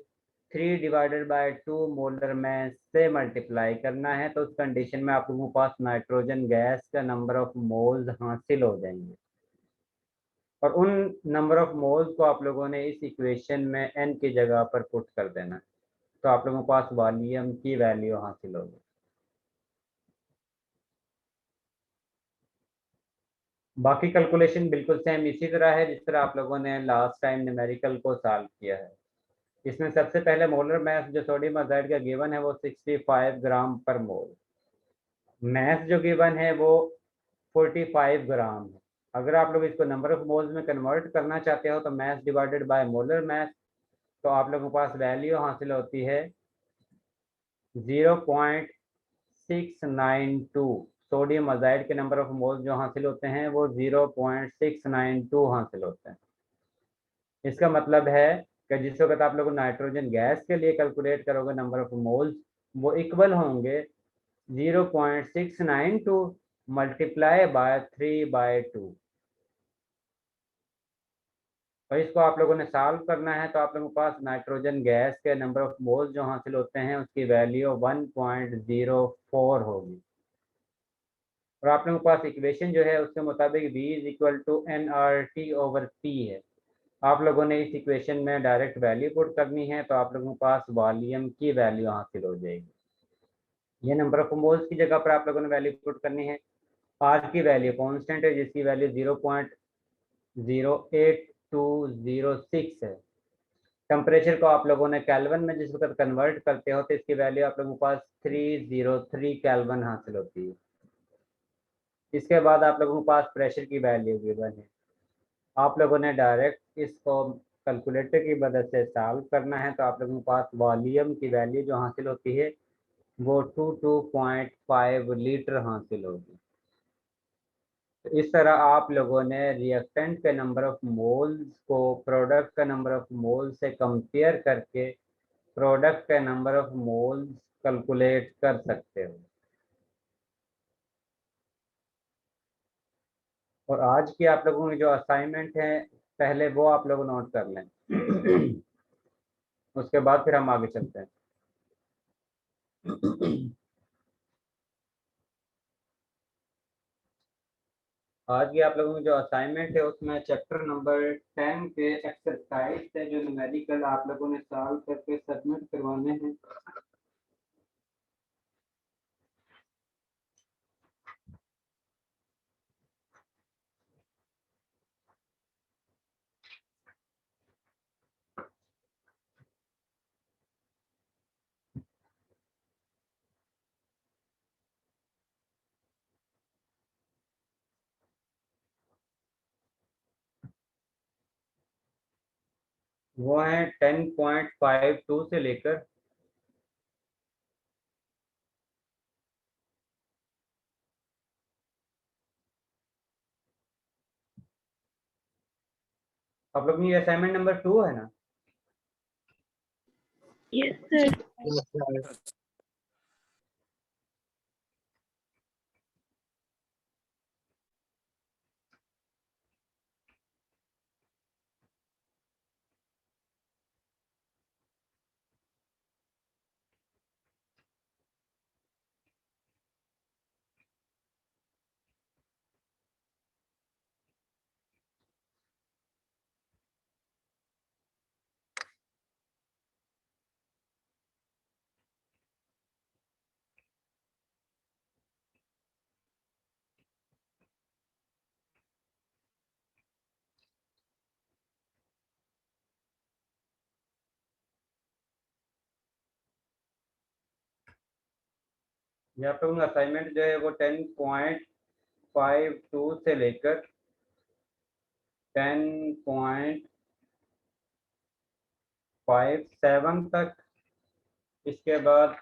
Speaker 1: 3/2 मोलर मैस से मल्टीप्लाई करना है। तो उस कंडीशन में आप लोगों के पास नाइट्रोजन गैस का नंबर ऑफ मोल्स हासिल हो जाएंगे और उन नंबर ऑफ मोल्स को आप लोगों ने इस इक्वेशन में n की जगह पर पुट कर देना है तो आप लोगों के पास वॉल्यूम की वैल्यू हासिल होगी। बाकी कैलकुलेशन बिल्कुल सेम इसी तरह है जिस तरह आप लोगों ने लास्ट टाइम न्यूमेरिकल को सॉल्व किया है। इसमें सबसे पहले मोलर मास जो सोडियम आयोडाइड का गिवन है वो 65 ग्राम पर मोल, मास जो गिवन है वो 45 ग्राम है। अगर आप लोग इसको नंबर ऑफ मोल्स में कन्वर्ट करना चाहते हो तो मास डिवाइडेड बाय मोलर मास, तो आप लोगों के पास वैल्यू हासिल होती है 0.692। सोडियम आयोडाइड के नंबर ऑफ मोल्स जो हासिल होते हैं वो 0.692 हासिल होते हैं। इसका मतलब है कि जिस वक्त आप लोग नाइट्रोजन गैस के लिए कैलकुलेट करोगे नंबर ऑफ मोल्स, वो इक्वल होंगे 0.692 मल्टीप्लाई बाय 3/2। और इसको आप लोगों ने सॉल्व करना है तो आप लोगों के पास नाइट्रोजन गैस के नंबर ऑफ मोल्स जो हासिल होते हैं उसकी वैल्यू 1.04 होगी। और आप लोगों के पास इक्वेशन जो है उसके मुताबिक V is equal to nRT/P है। आप लोगों ने इस इक्वेशन में डायरेक्ट वैल्यू पुट करनी है तो आप लोगों के पास वॉल्यूम की वैल्यू हासिल हो जाएगी। ये नंबर ऑफ मोल्स की जगह पर आप लोगों ने वैल्यू पुट करनी है। R की वैल्यू कांस्टेंट है जिसकी वैल्यू 0.08206 है। टेम्परेचर को आप लोगों ने केल्विन में जिस वक्त कन्वर्ट करते हो तो इसकी वैल्यू आप लोगों के पास 303 केल्विन हासिल होती है। इसके बाद आप लोगों के पास प्रेशर की वैल्यू गिवन है। आप लोगों ने डायरेक्ट इसको कैलकुलेटर की मदद से सॉल्व करना है तो आप लोगों के पास वॉल्यूम की वैल्यू जो हासिल होती है वो 22.5 लीटर हासिल होगी। तो इस तरह आप लोगों ने रिएक्टेंट के नंबर ऑफ मोल्स को प्रोडक्ट का नंबर ऑफ मोल्स से कंपेयर करके प्रोडक्ट का नंबर ऑफ मोल्स कैलकुलेट कर सकते हो। और आज की आप लोगों की जो असाइनमेंट है पहले वो आप लोग नोट कर लें उसके बाद फिर हम आगे चलते हैं। आज की आप लोगों की जो असाइनमेंट है उसमें चैप्टर नंबर 10 के एक्सरसाइज है जो न्यूमेरिकल आप लोगों ने सॉल्व करके सबमिट करवाने हैं। वो है 10.52 से लेकर आप लोग की असाइनमेंट नंबर 2 है ना।
Speaker 4: Yes sir.
Speaker 1: ये आप लोगों का असाइनमेंट जो है वो 10.52 से लेकर 10.57 तक, इसके बाद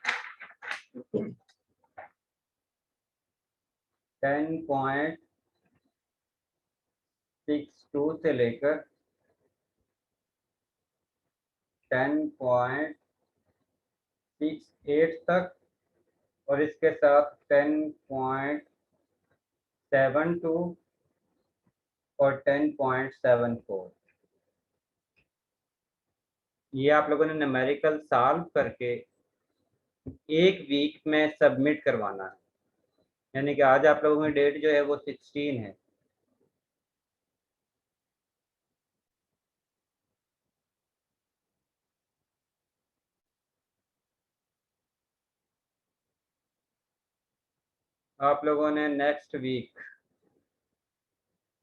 Speaker 1: 10.62 से लेकर 10.68 तक और इसके साथ 10.72 और 10.74 ये आप लोगों ने न्यूमेरिकल सॉल्व करके एक वीक में सबमिट करवाना है। यानी कि आज आप लोगों की डेट जो है वो 16 है। आप लोगों ने नेक्स्ट वीक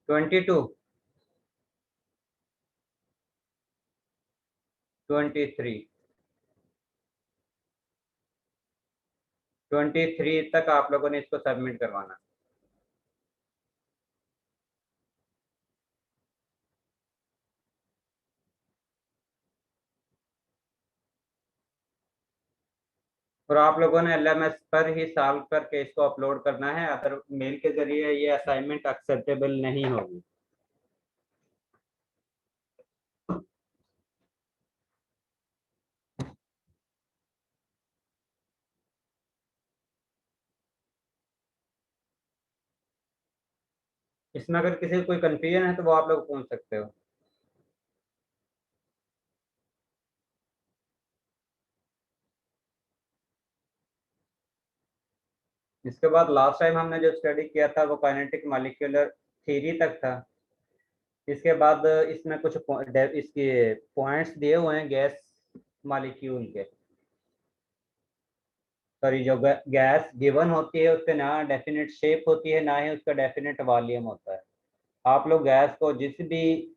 Speaker 1: 22, 23, 23 तक आप लोगों ने इसको सबमिट करवाना। और आप लोगों ने LMS पर ही सॉल्व करके इसको अपलोड करना है, अदर मेल के जरिए ये असाइनमेंट एक्सेप्टेबल नहीं होगी। इसमें अगर किसी को कोई कंफ्यूजन है तो वो आप लोग पूछ सकते हो। इसके बाद लास्ट टाइम हमने जो स्टडी किया था वो काइनेटिक मॉलिक्यूलर थ्योरी तक था। इसके बाद इसमें कुछ इसके पॉइंट्स दिए हुए हैं गैस मॉलिक्यूल के। सॉरी, जो गैस गिवन होती है उसके ना डेफिनेट शेप होती है, ना ही उसका डेफिनेट वॉल्यूम होता है। आप लोग गैस को जिस भी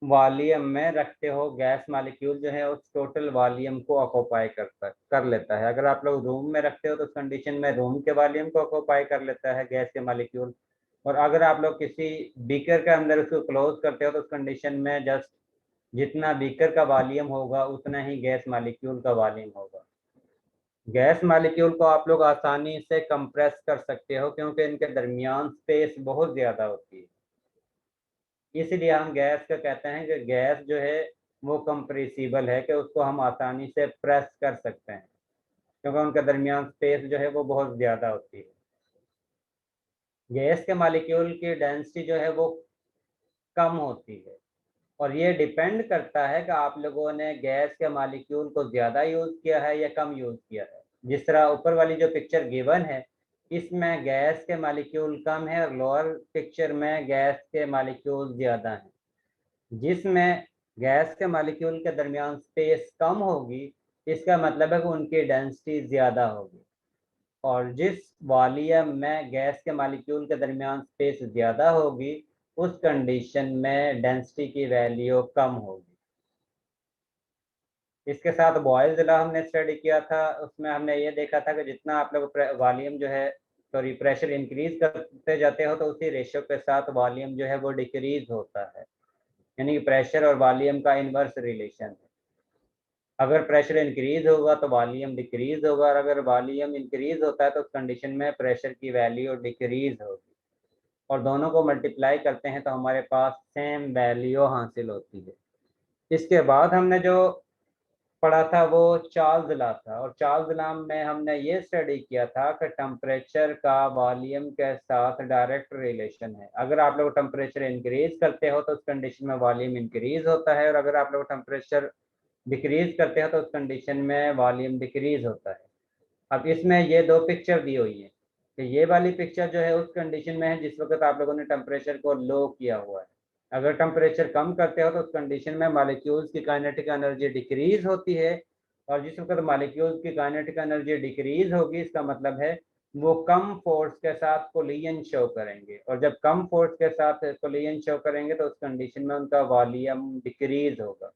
Speaker 1: वॉल्यूम में रखते हो, गैस मॉलिक्यूल जो है उस टोटल वॉल्यूम को ऑक्यूपाई कर लेता है। अगर आप लोग रूम में रखते हो तो उस कंडीशन में रूम के वॉल्यूम को ऑक्यूपाई कर लेता है गैस के मॉलिक्यूल। और अगर आप लोग किसी बीकर के अंदर उसको क्लोज करते हो तो उस कंडीशन में जस्ट जितना बीकर का वॉल्यूम होगा उतना ही गैस मॉलिक्यूल का वॉल्यूम होगा। गैस मॉलिक्यूल को आप लोग आसानी से कंप्रेस कर सकते हो क्योंकि इनके दरमियान स्पेस बहुत ज़्यादा होती है। इसलिए हम गैस का कहते हैं कि गैस जो है वो कंप्रेसिबल है, कि उसको हम आसानी से प्रेस कर सकते हैं क्योंकि उनके दरमियान स्पेस जो है वो बहुत ज़्यादा होती है। गैस के मॉलिक्यूल की डेंसिटी जो है वो कम होती है और ये डिपेंड करता है कि आप लोगों ने गैस के मॉलिक्यूल को ज़्यादा यूज़ किया है या कम यूज़ किया है। जिस तरह ऊपर वाली जो पिक्चर गिवन है इसमें गैस के मॉलिक्यूल कम है और लोअर पिक्चर में गैस के मॉलिक्यूल ज़्यादा हैं। जिसमें गैस के मॉलिक्यूल के दरमियान स्पेस कम होगी इसका मतलब है कि उनकी डेंसिटी ज़्यादा होगी, और जिस वॉल्यूम में गैस के मॉलिक्यूल के दरमियान स्पेस ज़्यादा होगी उस कंडीशन में डेंसिटी की वैल्यू कम होगी। इसके साथ बॉयल्स लॉ हमने स्टडी किया था, उसमें हमने ये देखा था कि जितना आप लोग वॉल्यूम जो है सॉरी प्रेशर इंक्रीज करते जाते हो तो उसी रेशियो के साथ वॉल्यूम जो है वो डिक्रीज होता है, यानी कि प्रेशर और वॉल्यूम का इनवर्स रिलेशन है। अगर प्रेशर इंक्रीज होगा तो वॉल्यूम डिक्रीज होगा, और अगर वॉल्यूम इंक्रीज होता है तो उस कंडीशन में प्रेशर की वैल्यू डिक्रीज होगी, और दोनों को मल्टीप्लाई करते हैं तो हमारे पास सेम वैल्यू हासिल होती है। इसके बाद हमने जो पढ़ा था वो चार्ल्स लॉ था, और चार्ल्स लॉ में हमने ये स्टडी किया था कि टेम्परेचर का वॉल्यूम के साथ डायरेक्ट रिलेशन है। अगर आप लोग टेम्परेचर इंक्रीज करते हो तो उस कंडीशन में वॉल्यूम इंक्रीज होता है, और अगर आप लोग टेम्परेचर डिक्रीज करते हो तो उस कंडीशन में वॉल्यूम डिक्रीज होता है। अब इसमें ये दो पिक्चर दी हुई है कि ये वाली पिक्चर जो है उस कंडीशन में है जिस वक्त आप लोगों ने टेम्परेचर को लो किया हुआ है। अगर टेम्परेचर कम करते हो तो उस कंडीशन में मॉलिक्यूल्स की काइनेटिक एनर्जी डिक्रीज होती है, और जिस वक्त मॉलिक्यूल्स की काइनेटिक एनर्जी डिक्रीज होगी इसका मतलब है वो कम फोर्स के साथ कोलिजन शो करेंगे, और जब कम फोर्स के साथ कोलिजन शो करेंगे तो उस कंडीशन में उनका वॉल्यूम डिक्रीज होगा।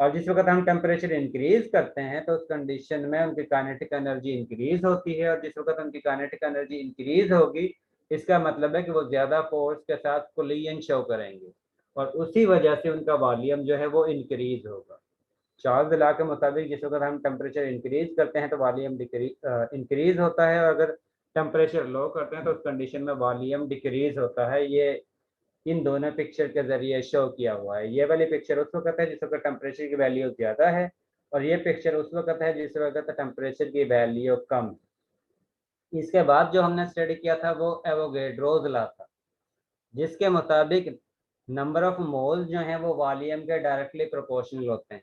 Speaker 1: और जिस वक्त हम टेम्परेचर इंक्रीज करते हैं तो उस कंडीशन में उनकी काइनेटिक एनर्जी इंक्रीज होती है, और जिस वक्त उनकी काइनेटिक एनर्जी इंक्रीज होगी इसका मतलब है कि वो ज़्यादा फोर्स के साथ कोलिजन शो करेंगे, और उसी वजह से उनका वॉल्यूम जो है वो इंक्रीज होगा। चार्ल्स लॉ के मुताबिक जिस वक्त हम टेम्परेचर इंक्रीज करते हैं तो वॉल्यूम इंक्रीज होता है, और अगर टेम्परेचर लो करते हैं तो उस कंडीशन में वॉल्यूम डिक्रीज होता है। ये इन दोनों पिक्चर के जरिए शो किया हुआ है। ये वाली पिक्चर उस वक्त है जिस वक्त टेम्परेचर की वैल्यू ज़्यादा है, और ये पिक्चर उस वक्त है जिस वक्त टेम्परेचर की वैल्यू कम है। इसके बाद जो हमने स्टडी किया था वो एवोगैड्रोस लॉ था, जिसके मुताबिक नंबर ऑफ मोल्स जो हैं वो वॉल्यूम के डायरेक्टली प्रोपोर्शनल होते हैं,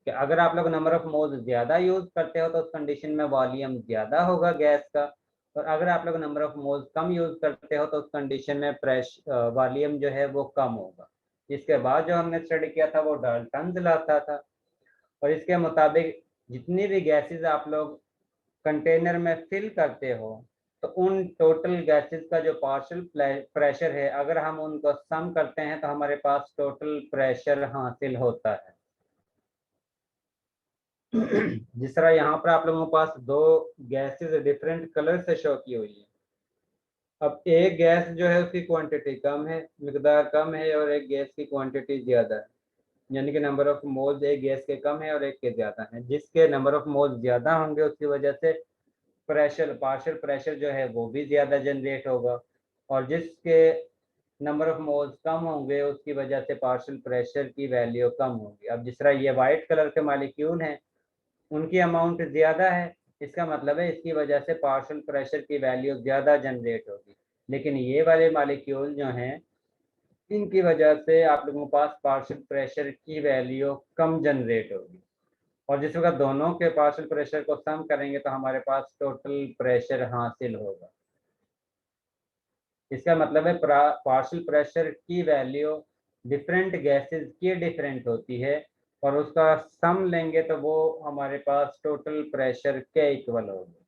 Speaker 1: कि अगर आप लोग नंबर ऑफ मोल्स ज़्यादा यूज़ करते हो तो उस कंडीशन में वॉल्यूम ज़्यादा होगा गैस का, और अगर आप लोग number of moles come use करते हो तो उस कंडीशन में वॉल्यूम जो है वो कम होगा। इसके बाद जो हमने स्टडी किया था वो डाल्टन्स लॉ था, और इसके मुताबिक जितनी भी गैसेस आप लोग कंटेनर में फिल करते हो तो उन टोटल गैसेस का जो पार्शियल प्रेशर है, अगर हम उनको सम करते हैं तो हमारे पास टोटल प्रेशर हासिल होता है। जिस तरह यहाँ पर आप लोगों के पास दो गैसेस डिफरेंट कलर से शो की हुई है। अब एक गैस जो है उसकी क्वांटिटी कम है, मिकदार कम है, और एक गैस की क्वांटिटी ज्यादा है, यानी कि नंबर ऑफ मोल्स एक गैस के कम है और एक के ज्यादा है। जिसके नंबर ऑफ मोल्स ज्यादा होंगे उसकी वजह से प्रेशर, पार्शियल प्रेशर जो है वो भी ज्यादा जनरेट होगा, और जिसके नंबर ऑफ मोल्स कम होंगे उसकी वजह से पार्शियल प्रेशर की वैल्यू कम होगी। अब जिस तरह ये वाइट कलर के मॉलिक्यूल हैं उनकी अमाउंट ज्यादा है, इसका मतलब है इसकी वजह से पार्शियल प्रेशर की वैल्यू ज्यादा जनरेट होगी। लेकिन ये वाले मॉलिक्यूल जो हैं इनकी वजह से आप लोगों के पास पार्शियल प्रेशर की वैल्यू कम जनरेट होगी, और जिस वक्त दोनों के पार्शियल प्रेशर को सम करेंगे तो हमारे पास टोटल प्रेशर हासिल होगा। इसका मतलब है पार्शियल प्रेशर की वैल्यू डिफरेंट गैसेस की डिफरेंट होती है, और उसका सम लेंगे तो वो हमारे पास टोटल प्रेशर के इक्वल होगा।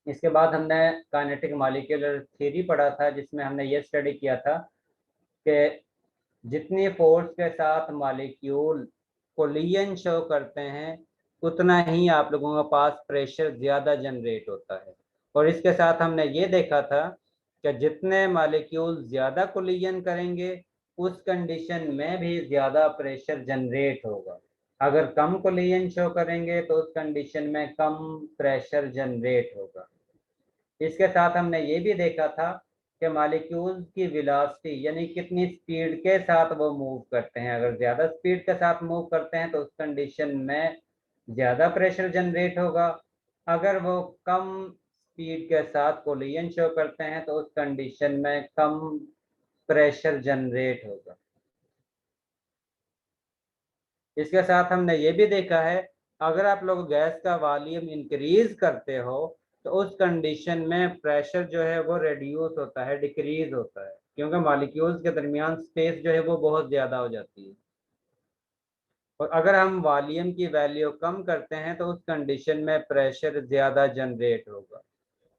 Speaker 1: इसके बाद हमने काइनेटिक मॉलिक्यूलर थ्योरी पढ़ा था, जिसमें हमने ये स्टडी किया था कि जितनी फोर्स के साथ मॉलिक्यूल कोलिजन शो करते हैं उतना ही आप लोगों के पास प्रेशर ज़्यादा जनरेट होता है। और इसके साथ हमने ये देखा था कि जितने मॉलिक्यूल ज़्यादा कोलिजन करेंगे उस कंडीशन में भी ज़्यादा प्रेशर जनरेट होगा। अगर कम कोलिजन शो करेंगे तो उस कंडीशन में कम प्रेशर जनरेट होगा। इसके साथ हमने ये भी देखा था कि मॉलिक्यूल्स की वेलोसिटी यानी कितनी स्पीड के साथ वो मूव करते हैं। अगर ज़्यादा स्पीड के साथ मूव करते हैं तो उस कंडीशन में ज़्यादा प्रेशर जनरेट होगा। अगर वो कम स्पीड के साथ कोलिजन शो करते हैं तो उस कंडीशन में कम प्रेशर जनरेट होगा। इसके साथ हमने ये भी देखा है अगर आप लोग गैस का वॉल्यूम इंक्रीज करते हो तो उस कंडीशन में प्रेशर जो है वो रिड्यूस होता है, डिक्रीज होता है, क्योंकि मॉलिक्यूल्स के दरमियान स्पेस जो है वो बहुत ज़्यादा हो जाती है। और अगर हम वॉल्यूम की वैल्यू कम करते हैं तो उस कंडीशन में प्रेशर ज़्यादा जनरेट होगा।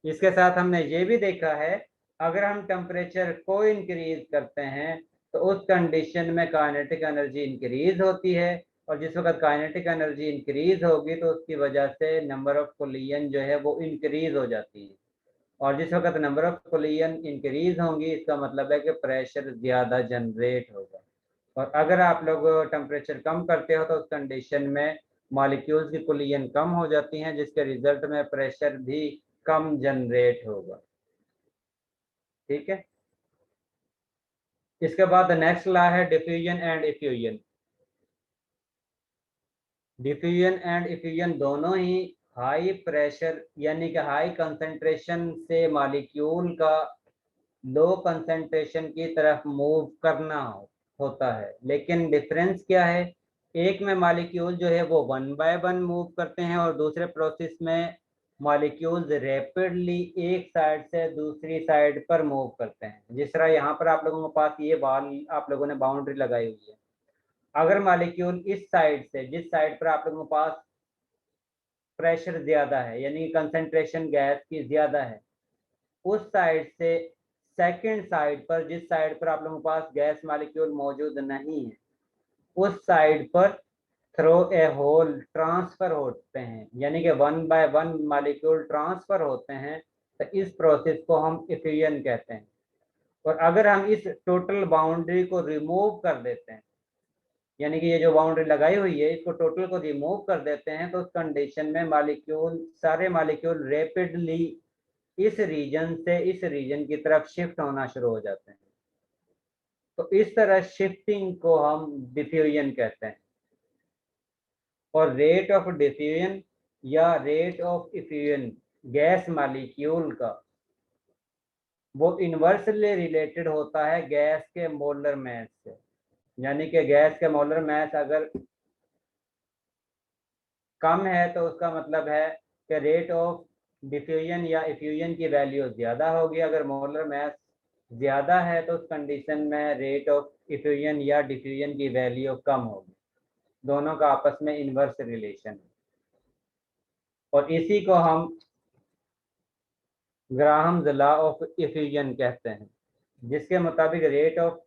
Speaker 1: इसके साथ हमने ये भी देखा है अगर हम टेम्परेचर को इंक्रीज करते हैं तो उस कंडीशन में काइनेटिक एनर्जी इंक्रीज होती है, और जिस वक्त काइनेटिक एनर्जी इंक्रीज होगी तो उसकी वजह से नंबर ऑफ कोलिजन जो है वो इंक्रीज हो जाती है, और जिस वक्त नंबर ऑफ कोलिजन इंक्रीज होंगी इसका मतलब है कि प्रेशर ज़्यादा जनरेट होगा। और अगर आप लोग टेम्परेचर कम करते हो तो उस कंडीशन में मॉलिक्यूल्स की कोलिजन कम हो जाती हैं, जिसके रिजल्ट में प्रेशर भी कम जनरेट होगा। ठीक है। इसके बाद नेक्स्ट लॉ है diffusion and effusion. Diffusion and effusion दोनों ही हाई प्रेशर यानी कि हाई कंसंट्रेशन से मॉलिक्यूल का लो कंसंट्रेशन की तरफ मूव करना होता है। लेकिन डिफरेंस क्या है, एक में मॉलिक्यूल जो है वो 1 बाय 1 मूव करते हैं और दूसरे प्रोसेस में मॉलिक्यूल्स रैपिडली एक साइड से दूसरी साइड पर मूव करते हैं। जिस तरह यहाँ पर आप लोगों के पास ये वॉल आप लोगों ने बाउंड्री लगाई हुई है, अगर मॉलिक्यूल इस साइड से जिस साइड पर आप लोगों के पास प्रेशर ज्यादा है यानी कंसंट्रेशन गैस की ज्यादा है, उस साइड से सेकंड साइड पर जिस साइड पर आप लोगों के पास गैस मॉलिक्यूल मौजूद नहीं है उस साइड पर थ्रो ए होल ट्रांसफर होते हैं, यानी कि 1 बाय 1 मॉलिक्यूल ट्रांसफर होते हैं। तो इस प्रोसेस को हम इफ्यूजन कहते हैं। और अगर हम इस टोटल बाउंड्री को रिमूव कर देते हैं, यानी कि ये जो बाउंड्री लगाई हुई है इसको टोटल को रिमूव कर देते हैं, तो उस कंडीशन में मॉलिक्यूल सारे मॉलिक्यूल रैपिडली इस रीजन से इस रीजन की तरफ शिफ्ट होना शुरू हो जाते हैं। तो इस तरह शिफ्टिंग को हम डिफ्यूजन कहते हैं। और रेट ऑफ डिफ्यूजन या rate of effusion gas molecule का वो इन्वर्सली रिलेटेड होता है गैस के मोलर मास से। यानी कि गैस के मोलर मास अगर कम है तो उसका मतलब है कि रेट ऑफ डिफ्यूजन या इफ्यूजन की वैल्यू ज़्यादा होगी। अगर मोलर मास ज़्यादा है तो उस कंडीशन में रेट ऑफ इफ्यूजन या डिफ्यूजन की वैल्यू कम होगी। दोनों का आपस में इन्वर्स रिलेशन है। और इसी को हम ग्राहम्स लॉ ऑफ इफ्यूजन कहते हैं, जिसके मुताबिक रेट ऑफ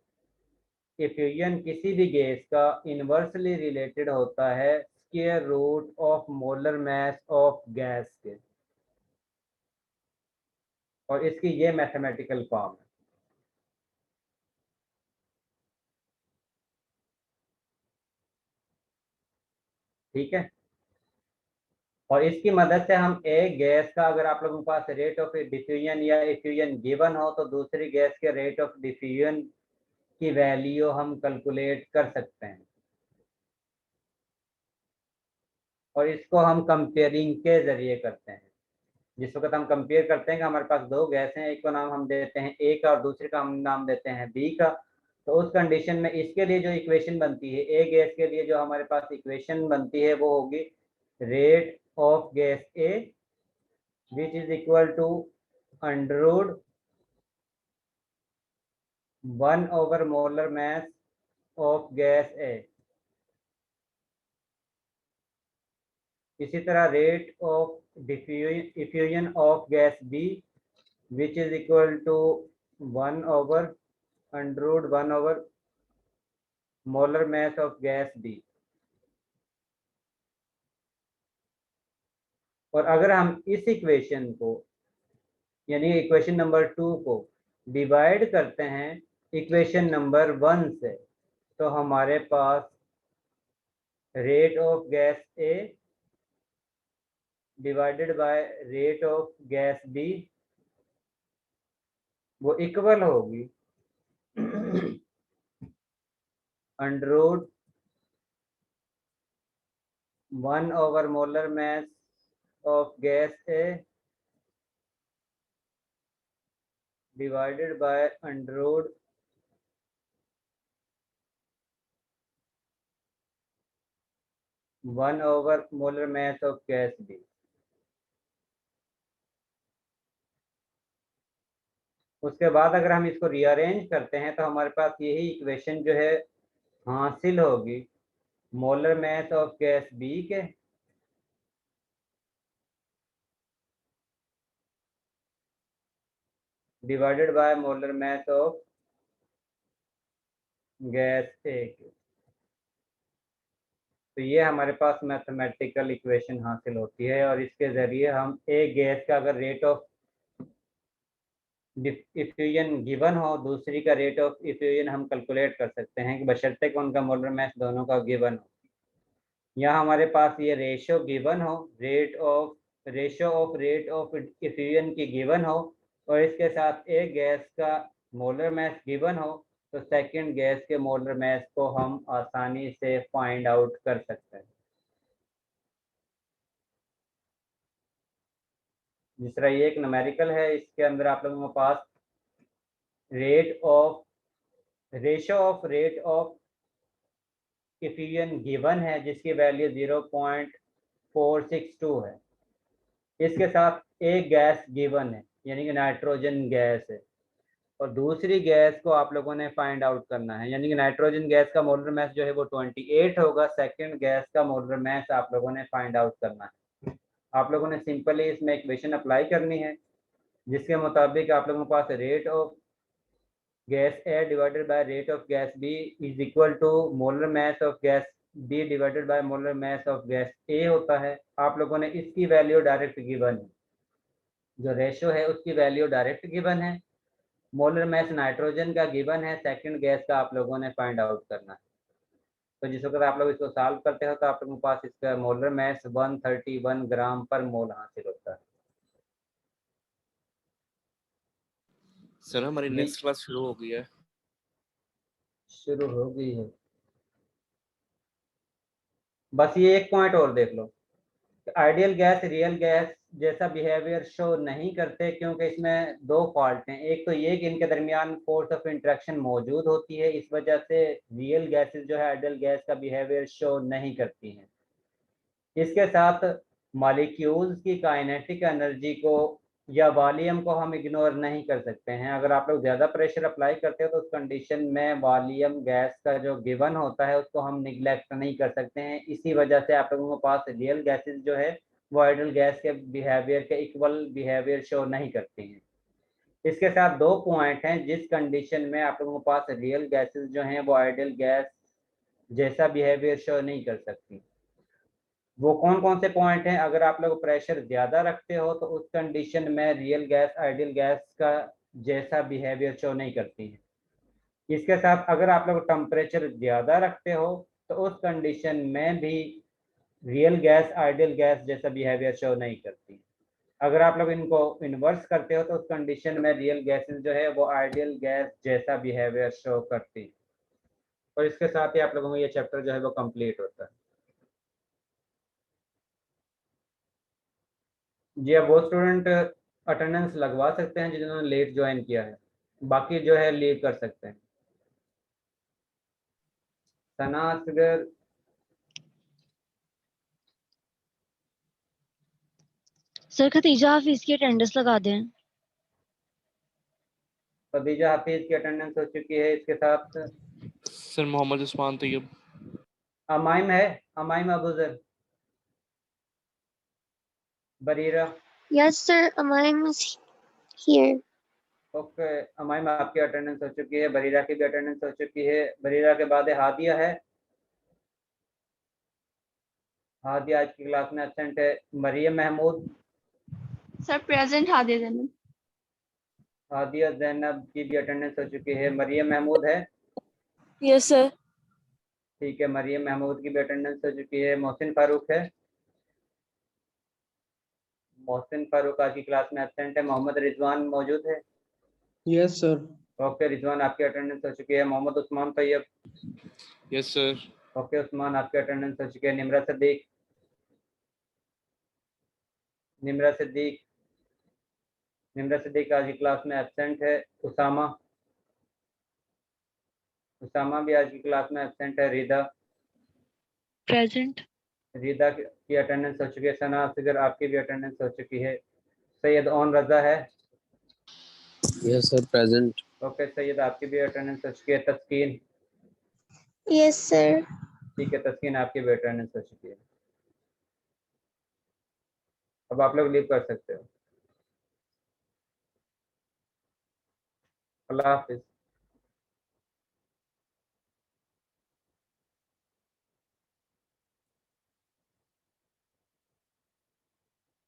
Speaker 1: इफ्यूजन किसी भी गैस का इनवर्सली रिलेटेड होता है square root of molar mass of gas के, और इसकी ये मैथमेटिकल फॉर्म है। ठीक है, और इसकी मदद से हम एक गैस का, अगर आप लोगों के पास रेट ऑफ डिफ्यूजन या इफ्यूजन गिवन हो, तो दूसरी गैस के रेट ऑफ डिफ्यूजन की वैल्यू हम कैलकुलेट कर सकते हैं, और इसको हम कंपेयरिंग के जरिए करते हैं। जिस वक्त हम कंपेयर करते हैं कि हमारे पास दो गैस हैं, एक को नाम हम देते हैं ए का और दूसरे का हम नाम देते हैं बी का, तो उस कंडीशन में इसके लिए जो इक्वेशन बनती है, ए गैस के लिए जो हमारे पास इक्वेशन बनती है वो होगी rate of gas A which is equal to under root 1 over molar mass of gas A. इसी तरह rate of diffusion of gas B which is equal to 1 over under root 1 over molar mass of gas B. और अगर हम इस equation को, यानी equation number 2 को divide करते हैं इक्वेशन नंबर 1 से, तो हमारे पास rate of gas A divided by rate of gas B वो इक्वल होगी under root 1 over molar mass of gas A divided by under root 1 over molar mass of gas B। उसके बाद अगर हम इसको रीअरेंज करते हैं तो हमारे पास यही इक्वेशन जो है हासिल होगी molar mass of gas B के divided by molar mass of gas A के। तो ये हमारे पास मैथमेटिकल इक्वेशन हासिल होती है, और इसके ज़रिए हम एक गैस का अगर रेट ऑफ इफ्यूजन गिवन हो, दूसरी का रेट ऑफ इफ्यूजन हम कैलकुलेट कर सकते हैं कि बशर्ते कि उनका मोलर मास दोनों का गिवन हो। यहाँ हमारे पास ये रेशो गिवन हो, ratio of rate of effusion की गिवन हो, और इसके साथ एक गैस का मोलर मास गिवन हो, तो सेकंड गैस के मोलर मास को हम आसानी से फाइंड आउट कर सकते हैं। जिस तरह ये एक न्यूमेरिकल है, इसके अंदर आप लोगों के पास ratio of rate of effusion given है जिसकी वैल्यू 0.462 है। इसके साथ एक गैस गिवन है यानी कि नाइट्रोजन गैस है, और दूसरी गैस को आप लोगों ने फाइंड आउट करना है, यानी कि नाइट्रोजन गैस का मोलर मास जो है वो 28 होगा। सेकंड गैस का मोलर मास आप लोगों ने फाइंड आउट करना है। आप लोगों ने सिंपली इसमें इक्वेशन अप्लाई करनी है, जिसके मुताबिक आप लोगों के पास rate of gas A divided by rate of gas B is equal to molar mass of gas B divided by molar mass of gas A होता है। आप लोगों ने इसकी वैल्यू डायरेक्ट गिवन है, जो रेशो है उसकी वैल्यू डायरेक्ट गिवन है, मोलर मास नाइट्रोजन का गिवन है, सेकंड गैस का आप लोगों ने फाइंड आउट करना है। तो जिस वक्त आप लोग इसको सॉल्व करते हो तो आप लोगों के पास इसका मोलर मास 131 ग्राम पर मोल हासिल होता है।
Speaker 2: सर हमारी नेक्स्ट क्लास शुरू हो गई है।
Speaker 1: शुरू हो गई है। बस ये एक पॉइंट और देख लो, आइडियल गैस रियल गैस जैसा बिहेवियर शो नहीं करते, क्योंकि इसमें दो फॉल्ट हैं। एक तो ये कि इनके दरमियान फोर्स ऑफ इंटरेक्शन मौजूद होती है, इस वजह से रियल गैसेस जो है आइडियल गैस का बिहेवियर शो नहीं करती हैं। इसके साथ मॉलिक्यूल्स की काइनेटिक एनर्जी को या वॉल्यूम को हम इग्नोर नहीं कर सकते हैं। अगर आप लोग ज़्यादा प्रेशर अप्लाई करते हो तो उस कंडीशन में वॉल्यूम गैस का जो गिवन होता है उसको हम निगलेक्ट नहीं कर सकते हैं। इसी वजह से आप लोगों के पास रियल गैसेस जो है वो आइडियल गैस के बिहेवियर के इक्वल बिहेवियर शो नहीं करती हैं। इसके साथ 2 पॉइंट हैं जिस कंडीशन में आप लोगों के पास रियल गैसेस जो हैं वो आइडियल गैस जैसा बिहेवियर शो नहीं कर सकती। वो कौन कौन से पॉइंट हैं? अगर आप लोग प्रेशर ज़्यादा रखते हो तो उस कंडीशन में रियल गैस आइडियल गैस का जैसा बिहेवियर शो नहीं करती है। इसके साथ अगर आप लोग टेम्परेचर ज़्यादा रखते हो तो उस कंडीशन में भी रियल गैस आइडियल गैस जैसा बिहेवियर शो नहीं करती। अगर आप लोग इनको इन्वर्स करते हो तो उस कंडीशन में रियल गैसेस जो है वो आइडियल गैस जैसा बिहेवियर शो करती। और इसके साथ ही आप लोगों को ये चैप्टर जो है वो कंप्लीट होता है। जी, अब वो स्टूडेंट अटेंडेंस लगवा सकते हैं जिन्होंने लेट ज्वाइन किया है, बाकी जो है लीव कर सकते हैं। सना असगर,
Speaker 5: सर खतीजा हाफिज की अटेंडेंस लगा दें।
Speaker 1: खदीजा हाफिज की अटेंडेंस हो चुकी है। इसके साथ
Speaker 2: सर मोहम्मद उस्मान तैयब।
Speaker 1: अमाइम है, Amaim Abuzar, Barira.
Speaker 9: Yes, sir. Amayim is here.
Speaker 1: Okay, Amaim आपकी अटेंडेंस हो चुकी है, बरीरा की भी अटेंडेंस हो चुकी है। बरीरा के बाद हादिया है, हादिया आज की क्लास में एब्सेंट है। Maryam Mahmood,
Speaker 6: sir present Hadia Zainab.
Speaker 1: हादिया जैनब की भी अटेंडेंस हो चुकी है। मरियम महमूद है,
Speaker 9: Yes, sir.
Speaker 1: ठीक है, मरियम महमूद की भी अटेंडेंस हो चुकी है। मोहसिन फारूक है, मोहसिन फारूक आज की क्लास में एब्सेंट है। मोहम्मद रिजवान मौजूद है,
Speaker 10: यस सर।
Speaker 1: ओके, रिजवान आपकी अटेंडेंस हो चुकी है। Mohammad Usman Tayyab,
Speaker 2: yes sir.
Speaker 1: Okay, Usman आपकी अटेंडेंस हो चुकी है। निमरा सिद्दीक, निमरा सिद्दीक, निमरा सिद्दीक आज की क्लास में एब्सेंट है। उसामा, उसामा भी आज की क्लास में एब्सेंट है। रिदा,
Speaker 5: प्रेजेंट।
Speaker 1: रिदा की अटेंडेंस हो चुकी है। सना फिगर आपकी भी अटेंडेंस हो चुकी है। सैयद ओन रजा है,
Speaker 8: yes sir present.
Speaker 1: Okay, Syed आपकी भी अटेंडेंस हो चुकी है। तस्कीन,
Speaker 9: Yes, sir.
Speaker 1: ठीक है, तस्कीन आपकी भी अटेंडेंस हो चुकी है। अब आप लोग लीव कर सकते हो। अल्लाह हाफिज।